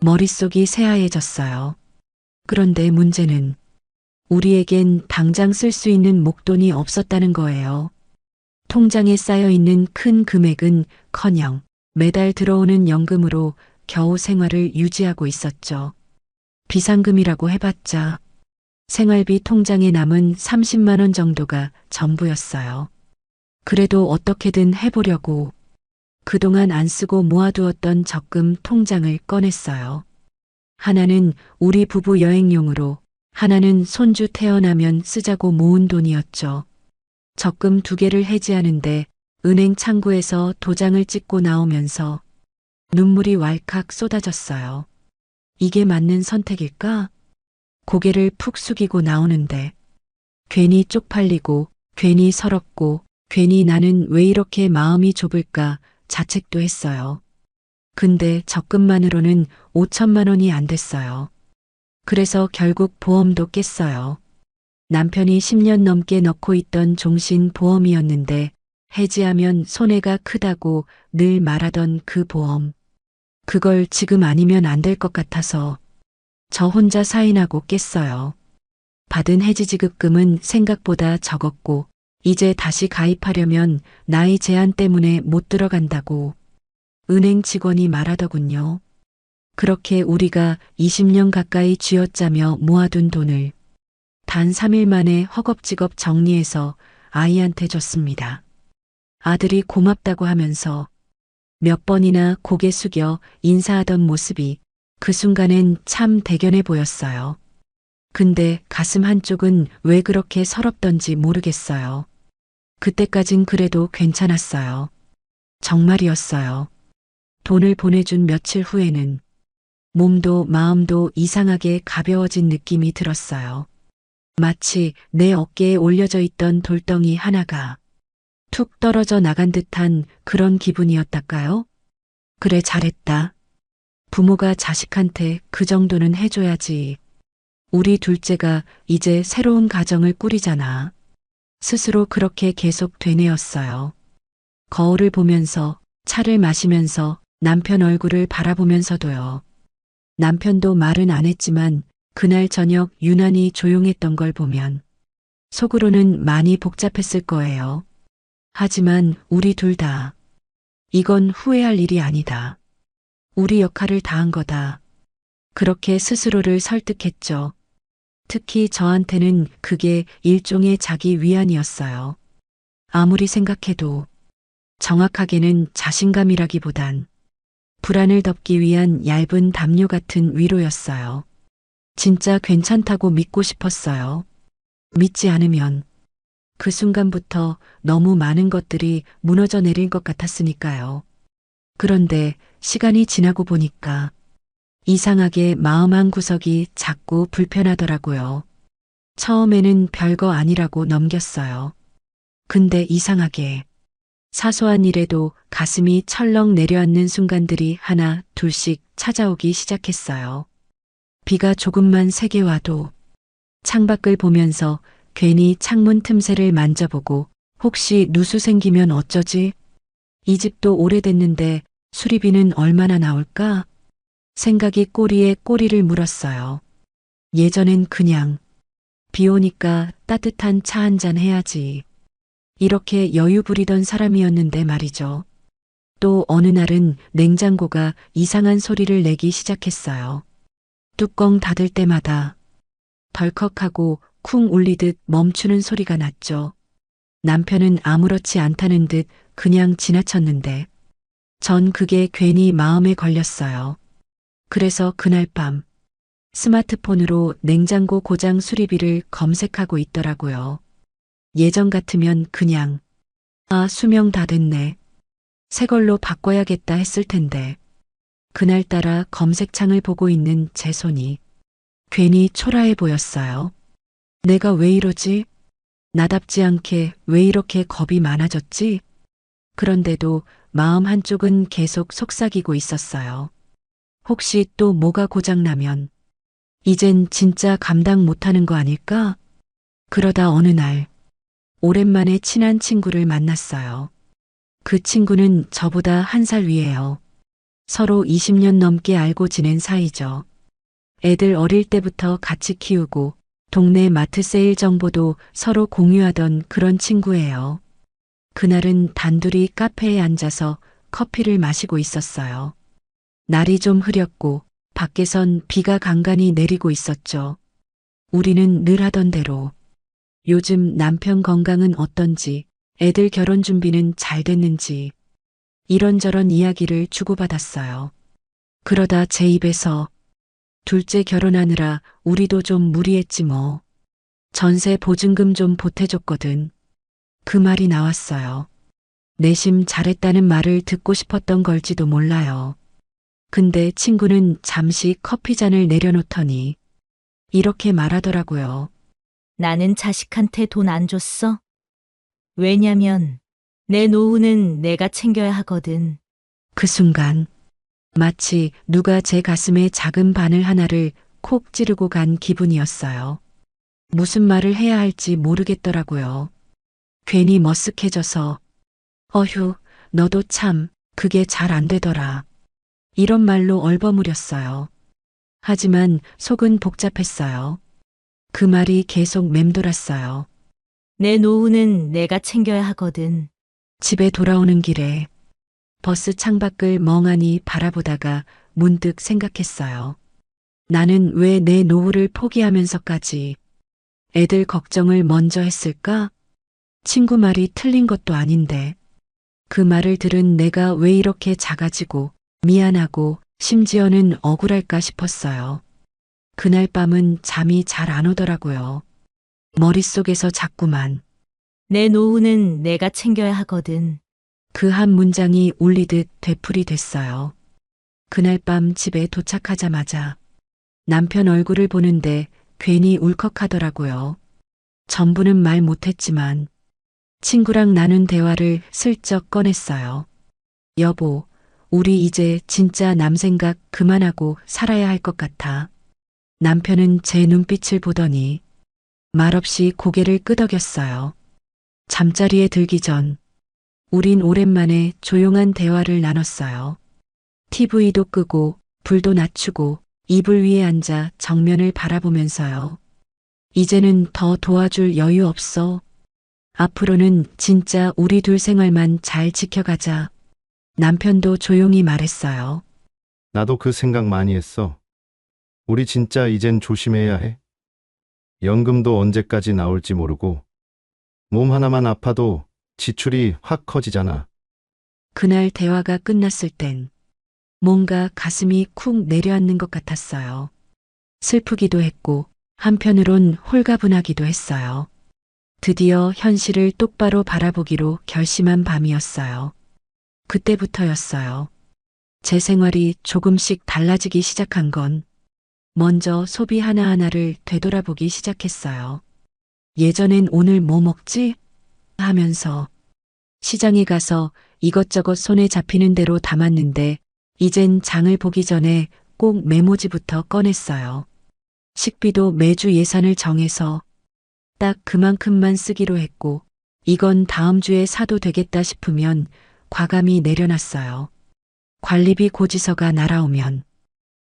머릿속이 새하얘졌어요. 그런데 문제는 우리에겐 당장 쓸 수 있는 목돈이 없었다는 거예요. 통장에 쌓여 있는 큰 금액은 커녕 매달 들어오는 연금으로 겨우 생활을 유지하고 있었죠. 비상금이라고 해봤자 생활비 통장에 남은 30만 원 정도가 전부였어요. 그래도 어떻게든 해보려고 그동안 안 쓰고 모아두었던 적금 통장을 꺼냈어요. 하나는 우리 부부 여행용으로, 하나는 손주 태어나면 쓰자고 모은 돈이었죠. 적금 2개를 해지하는데 은행 창구에서 도장을 찍고 나오면서 눈물이 왈칵 쏟아졌어요. 이게 맞는 선택일까? 고개를 푹 숙이고 나오는데 괜히 쪽팔리고 괜히 서럽고 괜히 나는 왜 이렇게 마음이 좁을까 자책도 했어요. 근데 적금만으로는 5천만 원이 안 됐어요. 그래서 결국 보험도 깼어요. 남편이 10년 넘게 넣고 있던 종신 보험이었는데 해지하면 손해가 크다고 늘 말하던 그 보험. 그걸 지금 아니면 안 될 것 같아서 저 혼자 사인하고 깼어요. 받은 해지 지급금은 생각보다 적었고 이제 다시 가입하려면 나이 제한 때문에 못 들어간다고 은행 직원이 말하더군요. 그렇게 우리가 20년 가까이 쥐어짜며 모아둔 돈을 단 3일 만에 허겁지겁 정리해서 아이한테 줬습니다. 아들이 고맙다고 하면서 몇 번이나 고개 숙여 인사하던 모습이 그 순간엔 참 대견해 보였어요. 근데 가슴 한쪽은 왜 그렇게 서럽던지 모르겠어요. 그때까진 그래도 괜찮았어요. 정말이었어요. 돈을 보내준 며칠 후에는 몸도 마음도 이상하게 가벼워진 느낌이 들었어요. 마치 내 어깨에 올려져 있던 돌덩이 하나가 툭 떨어져 나간 듯한 그런 기분이었달까요? 그래 잘했다. 부모가 자식한테 그 정도는 해줘야지. 우리 둘째가 이제 새로운 가정을 꾸리잖아. 스스로 그렇게 계속 되뇌었어요. 거울을 보면서 차를 마시면서 남편 얼굴을 바라보면서도요. 남편도 말은 안 했지만 그날 저녁 유난히 조용했던 걸 보면 속으로는 많이 복잡했을 거예요. 하지만 우리 둘 다 이건 후회할 일이 아니다. 우리 역할을 다한 거다. 그렇게 스스로를 설득했죠. 특히 저한테는 그게 일종의 자기 위안이었어요. 아무리 생각해도 정확하게는 자신감이라기보단 불안을 덮기 위한 얇은 담요 같은 위로였어요. 진짜 괜찮다고 믿고 싶었어요. 믿지 않으면 그 순간부터 너무 많은 것들이 무너져 내릴 것 같았으니까요. 그런데 시간이 지나고 보니까 이상하게 마음 한 구석이 자꾸 불편하더라고요. 처음에는 별거 아니라고 넘겼어요. 근데 이상하게 사소한 일에도 가슴이 철렁 내려앉는 순간들이 하나 둘씩 찾아오기 시작했어요. 비가 조금만 세게 와도 창밖을 보면서 괜히 창문 틈새를 만져보고 혹시 누수 생기면 어쩌지? 이 집도 오래됐는데 수리비는 얼마나 나올까? 생각이 꼬리에 꼬리를 물었어요. 예전엔 그냥 비 오니까 따뜻한 차 한잔 해야지. 이렇게 여유 부리던 사람이었는데 말이죠. 또 어느 날은 냉장고가 이상한 소리를 내기 시작했어요. 뚜껑 닫을 때마다 덜컥하고 쿵 울리듯 멈추는 소리가 났죠. 남편은 아무렇지 않다는 듯 그냥 지나쳤는데 전 그게 괜히 마음에 걸렸어요. 그래서 그날 밤 스마트폰으로 냉장고 고장 수리비를 검색하고 있더라고요. 예전 같으면 그냥 수명 다 됐네. 새 걸로 바꿔야겠다 했을 텐데 그날따라 검색창을 보고 있는 제 손이 괜히 초라해 보였어요. 내가 왜 이러지? 나답지 않게 왜 이렇게 겁이 많아졌지? 그런데도 마음 한쪽은 계속 속삭이고 있었어요. 혹시 또 뭐가 고장나면 이젠 진짜 감당 못하는 거 아닐까? 그러다 어느 날 오랜만에 친한 친구를 만났어요. 그 친구는 저보다 1살 위에요. 서로 20년 넘게 알고 지낸 사이죠. 애들 어릴 때부터 같이 키우고 동네 마트 세일 정보도 서로 공유하던 그런 친구예요. 그날은 단둘이 카페에 앉아서 커피를 마시고 있었어요. 날이 좀 흐렸고 밖에선 비가 간간히 내리고 있었죠. 우리는 늘 하던 대로 요즘 남편 건강은 어떤지, 애들 결혼 준비는 잘 됐는지 이런저런 이야기를 주고받았어요. 그러다 제 입에서 둘째 결혼하느라 우리도 좀 무리했지 뭐. 전세 보증금 좀 보태줬거든. 그 말이 나왔어요. 내심 잘했다는 말을 듣고 싶었던 걸지도 몰라요. 근데 친구는 잠시 커피잔을 내려놓더니 이렇게 말하더라고요. 나는 자식한테 돈 안 줬어. 왜냐면 내 노후는 내가 챙겨야 하거든. 그 순간 마치 누가 제 가슴에 작은 바늘 하나를 콕 찌르고 간 기분이었어요. 무슨 말을 해야 할지 모르겠더라고요. 괜히 머쓱해져서 어휴, 너도 참 그게 잘 안 되더라. 이런 말로 얼버무렸어요. 하지만 속은 복잡했어요. 그 말이 계속 맴돌았어요. 내 노후는 내가 챙겨야 하거든. 집에 돌아오는 길에 버스 창밖을 멍하니 바라보다가 문득 생각했어요. 나는 왜 내 노후를 포기하면서까지 애들 걱정을 먼저 했을까? 친구 말이 틀린 것도 아닌데 그 말을 들은 내가 왜 이렇게 작아지고 미안하고 심지어는 억울할까 싶었어요. 그날 밤은 잠이 잘 안 오더라고요. 머릿속에서 자꾸만 내 노후는 내가 챙겨야 하거든. 그 한 문장이 울리듯 되풀이 됐어요. 그날 밤 집에 도착하자마자 남편 얼굴을 보는데 괜히 울컥하더라고요. 전부는 말 못했지만 친구랑 나눈 대화를 슬쩍 꺼냈어요. 여보, 우리 이제 진짜 남 생각 그만하고 살아야 할 것 같아. 남편은 제 눈빛을 보더니 말없이 고개를 끄덕였어요. 잠자리에 들기 전 우린 오랜만에 조용한 대화를 나눴어요. TV도 끄고 불도 낮추고 이불 위에 앉아 정면을 바라보면서요. 이제는 더 도와줄 여유 없어. 앞으로는 진짜 우리 둘 생활만 잘 지켜가자. 남편도 조용히 말했어요. 나도 그 생각 많이 했어. 우리 진짜 이젠 조심해야 해. 연금도 언제까지 나올지 모르고 몸 하나만 아파도 지출이 확 커지잖아. 그날 대화가 끝났을 땐 뭔가 가슴이 쿵 내려앉는 것 같았어요. 슬프기도 했고 한편으론 홀가분하기도 했어요. 드디어 현실을 똑바로 바라보기로 결심한 밤이었어요. 그때부터였어요. 제 생활이 조금씩 달라지기 시작한 건 먼저 소비 하나하나를 되돌아보기 시작했어요. 예전엔 오늘 뭐 먹지? 하면서 시장에 가서 이것저것 손에 잡히는 대로 담았는데 이젠 장을 보기 전에 꼭 메모지부터 꺼냈어요. 식비도 매주 예산을 정해서 딱 그만큼만 쓰기로 했고 이건 다음 주에 사도 되겠다 싶으면 과감히 내려놨어요. 관리비 고지서가 날아오면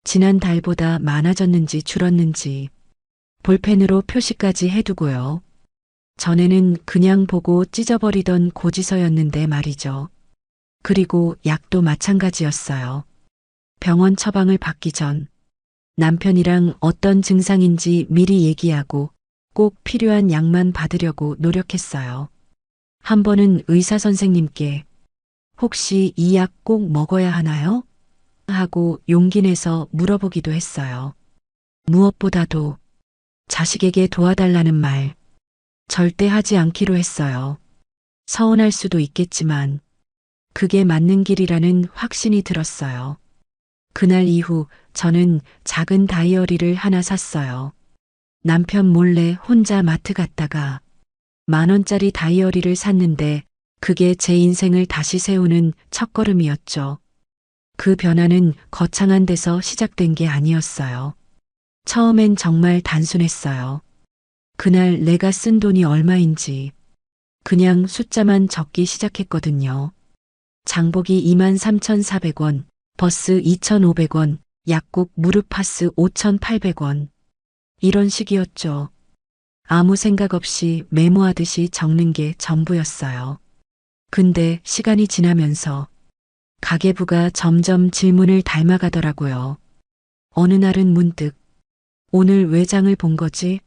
지난달보다 많아졌는지 줄었는지 볼펜으로 표시까지 해두고요. 전에는 그냥 보고 찢어버리던 고지서였는데 말이죠. 그리고 약도 마찬가지였어요. 병원 처방을 받기 전 남편이랑 어떤 증상인지 미리 얘기하고 꼭 필요한 약만 받으려고 노력했어요. 한 번은 의사 선생님께 혹시 이 약 꼭 먹어야 하나요? 하고 용기 내서 물어보기도 했어요. 무엇보다도 자식에게 도와달라는 말 절대 하지 않기로 했어요. 서운할 수도 있겠지만 그게 맞는 길이라는 확신이 들었어요. 그날 이후 저는 작은 다이어리를 하나 샀어요. 남편 몰래 혼자 마트 갔다가 10,000원짜리 다이어리를 샀는데 그게 제 인생을 다시 세우는 첫걸음이었죠. 그 변화는 거창한 데서 시작된 게 아니었어요. 처음엔 정말 단순했어요. 그날 내가 쓴 돈이 얼마인지 그냥 숫자만 적기 시작했거든요. 장보기 23,400원, 버스 2,500원, 약국 무릎 파스 5,800원. 이런 식이었죠. 아무 생각 없이 메모하듯이 적는 게 전부였어요. 근데 시간이 지나면서 가계부가 점점 질문을 닮아가더라고요. 어느 날은 문득 오늘 왜 장을 본 거지?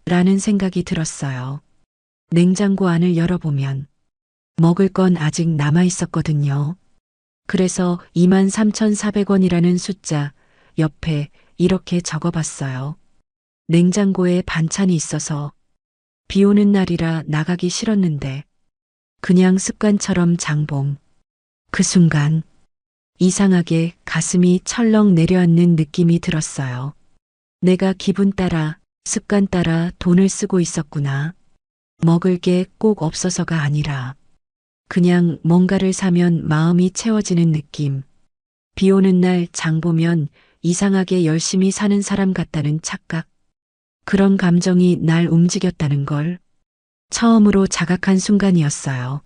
라는 생각이 들었어요. 냉장고 안을 열어보면 먹을 건 아직 남아 있었거든요. 그래서 23,400원이라는 숫자 옆에 이렇게 적어봤어요. 냉장고에 반찬이 있어서 비 오는 날이라 나가기 싫었는데 그냥 습관처럼 장봄. 그 순간 이상하게 가슴이 철렁 내려앉는 느낌이 들었어요. 내가 기분 따라 습관 따라 돈을 쓰고 있었구나. 먹을 게 꼭 없어서가 아니라 그냥 뭔가를 사면 마음이 채워지는 느낌. 비 오는 날 장 보면 이상하게 열심히 사는 사람 같다는 착각. 그런 감정이 날 움직였다는 걸 처음으로 자각한 순간이었어요.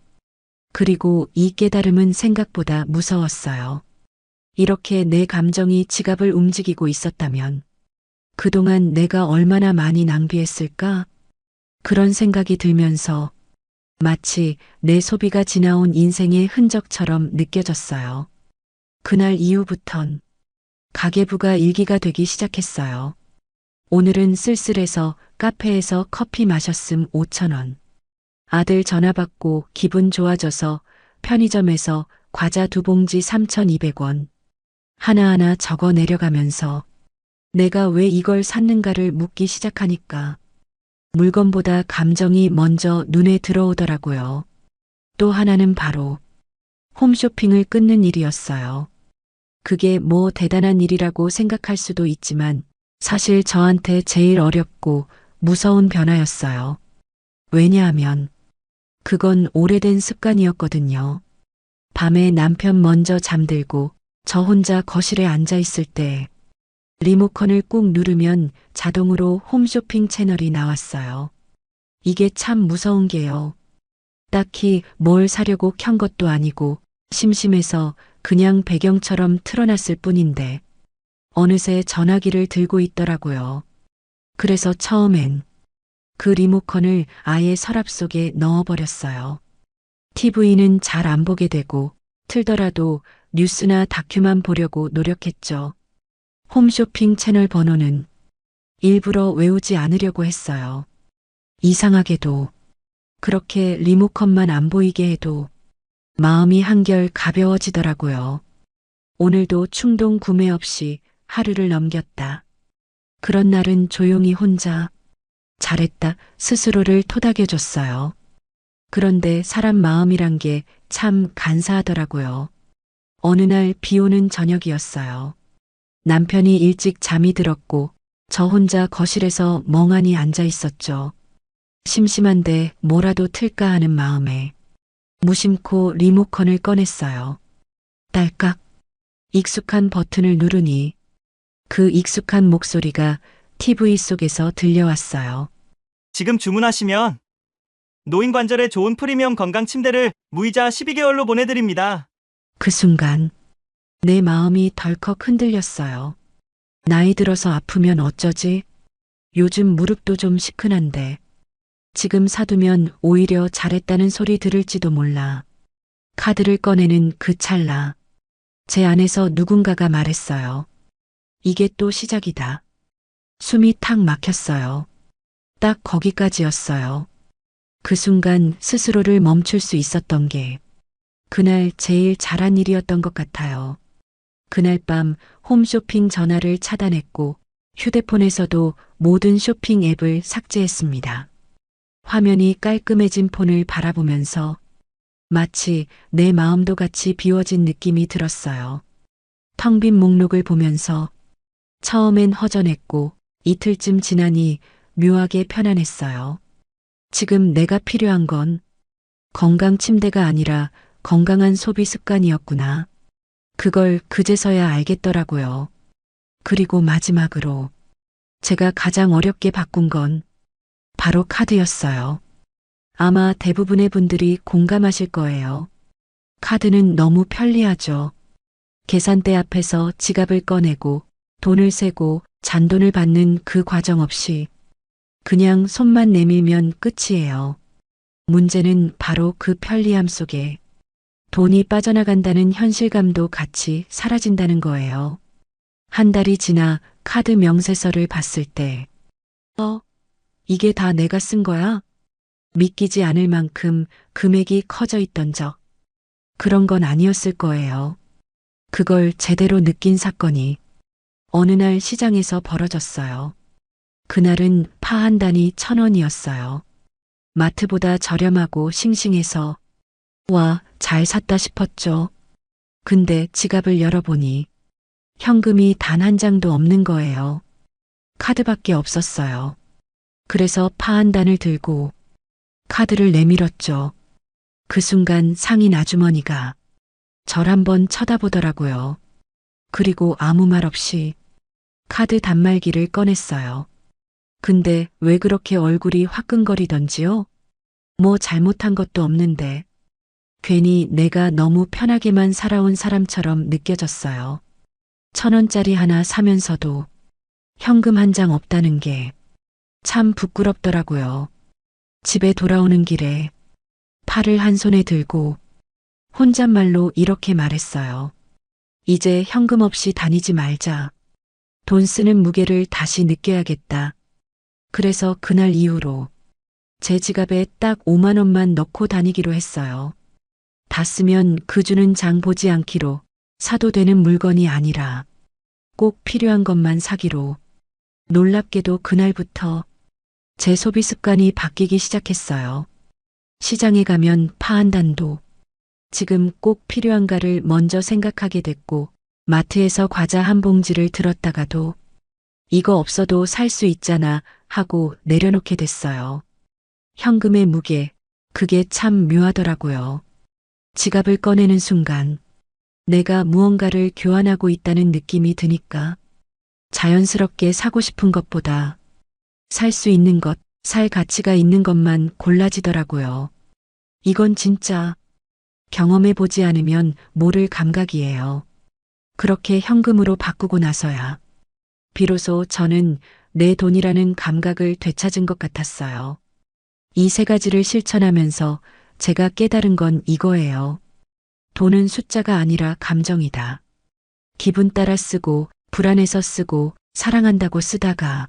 그리고 이 깨달음은 생각보다 무서웠어요. 이렇게 내 감정이 지갑을 움직이고 있었다면 그동안 내가 얼마나 많이 낭비했을까? 그런 생각이 들면서 마치 내 소비가 지나온 인생의 흔적처럼 느껴졌어요. 그날 이후부턴 가계부가 일기가 되기 시작했어요. 오늘은 쓸쓸해서 카페에서 커피 마셨음 5,000원. 아들 전화 받고 기분 좋아져서 편의점에서 과자 2봉지 3,200원. 하나하나 적어 내려가면서 내가 왜 이걸 샀는가를 묻기 시작하니까 물건보다 감정이 먼저 눈에 들어오더라고요. 또 하나는 바로 홈쇼핑을 끊는 일이었어요. 그게 뭐 대단한 일이라고 생각할 수도 있지만 사실 저한테 제일 어렵고 무서운 변화였어요. 왜냐하면 그건 오래된 습관이었거든요. 밤에 남편 먼저 잠들고 저 혼자 거실에 앉아 있을 때 리모컨을 꾹 누르면 자동으로 홈쇼핑 채널이 나왔어요. 이게 참 무서운 게요. 딱히 뭘 사려고 켠 것도 아니고 심심해서 그냥 배경처럼 틀어놨을 뿐인데 어느새 전화기를 들고 있더라고요. 그래서 처음엔 그 리모컨을 아예 서랍 속에 넣어버렸어요. TV는 잘 안 보게 되고 틀더라도 뉴스나 다큐만 보려고 노력했죠. 홈쇼핑 채널 번호는 일부러 외우지 않으려고 했어요. 이상하게도 그렇게 리모컨만 안 보이게 해도 마음이 한결 가벼워지더라고요. 오늘도 충동 구매 없이 하루를 넘겼다. 그런 날은 조용히 혼자 잘했다 스스로를 토닥여줬어요. 그런데 사람 마음이란 게 참 간사하더라고요. 어느 날 비 오는 저녁이었어요. 남편이 일찍 잠이 들었고 저 혼자 거실에서 멍하니 앉아 있었죠. 심심한데 뭐라도 틀까 하는 마음에 무심코 리모컨을 꺼냈어요. 딸깍 익숙한 버튼을 누르니 그 익숙한 목소리가 TV 속에서 들려왔어요. 지금 주문하시면 노인관절에 좋은 프리미엄 건강 침대를 무이자 12개월로 보내드립니다. 그 순간 내 마음이 덜컥 흔들렸어요. 나이 들어서 아프면 어쩌지? 요즘 무릎도 좀 시큰한데 지금 사두면 오히려 잘했다는 소리 들을지도 몰라. 카드를 꺼내는 그 찰나 제 안에서 누군가가 말했어요. 이게 또 시작이다. 숨이 탁 막혔어요. 딱 거기까지였어요. 그 순간 스스로를 멈출 수 있었던 게 그날 제일 잘한 일이었던 것 같아요. 그날 밤 홈쇼핑 전화를 차단했고 휴대폰에서도 모든 쇼핑 앱을 삭제했습니다. 화면이 깔끔해진 폰을 바라보면서 마치 내 마음도 같이 비워진 느낌이 들었어요. 텅 빈 목록을 보면서 처음엔 허전했고 이틀쯤 지나니 묘하게 편안했어요. 지금 내가 필요한 건 건강 침대가 아니라 건강한 소비 습관이었구나. 그걸 그제서야 알겠더라고요. 그리고 마지막으로 제가 가장 어렵게 바꾼 건 바로 카드였어요. 아마 대부분의 분들이 공감하실 거예요. 카드는 너무 편리하죠. 계산대 앞에서 지갑을 꺼내고 돈을 세고 잔돈을 받는 그 과정 없이 그냥 손만 내밀면 끝이에요. 문제는 바로 그 편리함 속에 돈이 빠져나간다는 현실감도 같이 사라진다는 거예요. 한 달이 지나 카드 명세서를 봤을 때, 이게 다 내가 쓴 거야? 믿기지 않을 만큼 금액이 커져 있던 적. 그런 건 아니었을 거예요. 그걸 제대로 느낀 사건이 어느 날 시장에서 벌어졌어요. 그날은 파 한 단이 1,000원이었어요. 마트보다 저렴하고 싱싱해서 와, 잘 샀다 싶었죠. 근데 지갑을 열어보니 현금이 단 한 장도 없는 거예요. 카드밖에 없었어요. 그래서 파 한 단을 들고 카드를 내밀었죠. 그 순간 상인 아주머니가 절 한번 쳐다보더라고요. 그리고 아무 말 없이 카드 단말기를 꺼냈어요. 근데 왜 그렇게 얼굴이 화끈거리던지요? 뭐 잘못한 것도 없는데 괜히 내가 너무 편하게만 살아온 사람처럼 느껴졌어요. 1,000원짜리 하나 사면서도 현금 한 장 없다는 게 참 부끄럽더라고요. 집에 돌아오는 길에 팔을 한 손에 들고 혼잣말로 이렇게 말했어요. 이제 현금 없이 다니지 말자. 돈 쓰는 무게를 다시 느껴야겠다. 그래서 그날 이후로 제 지갑에 딱 5만 원만 넣고 다니기로 했어요. 다 쓰면 그 주는 장 보지 않기로, 사도 되는 물건이 아니라 꼭 필요한 것만 사기로. 놀랍게도 그날부터 제 소비 습관이 바뀌기 시작했어요. 시장에 가면 파 한 단도 지금 꼭 필요한가를 먼저 생각하게 됐고, 마트에서 과자 한 봉지를 들었다가도 이거 없어도 살 수 있잖아 하고 내려놓게 됐어요. 현금의 무게, 그게 참 묘하더라고요. 지갑을 꺼내는 순간 내가 무언가를 교환하고 있다는 느낌이 드니까 자연스럽게 사고 싶은 것보다 살 수 있는 것, 살 가치가 있는 것만 골라지더라고요. 이건 진짜 경험해보지 않으면 모를 감각이에요. 그렇게 현금으로 바꾸고 나서야 비로소 저는 내 돈이라는 감각을 되찾은 것 같았어요. 이 세 가지를 실천하면서 제가 깨달은 건 이거예요. 돈은 숫자가 아니라 감정이다. 기분 따라 쓰고, 불안해서 쓰고, 사랑한다고 쓰다가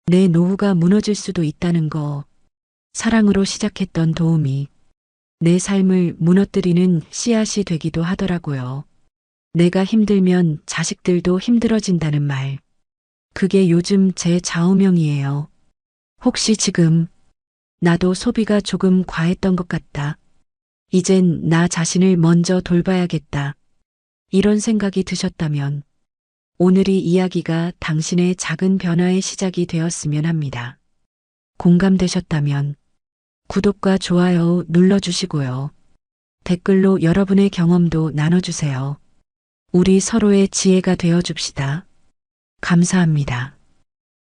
내 노후가 무너질 수도 있다는 거. 사랑으로 시작했던 도움이 내 삶을 무너뜨리는 씨앗이 되기도 하더라고요. 내가 힘들면 자식들도 힘들어진다는 말. 그게 요즘 제 좌우명이에요. 혹시 지금 나도 소비가 조금 과했던 것 같다. 이젠 나 자신을 먼저 돌봐야겠다. 이런 생각이 드셨다면 오늘 이 이야기가 당신의 작은 변화의 시작이 되었으면 합니다. 공감되셨다면 구독과 좋아요 눌러주시고요. 댓글로 여러분의 경험도 나눠주세요. 우리 서로의 지혜가 되어줍시다. 감사합니다.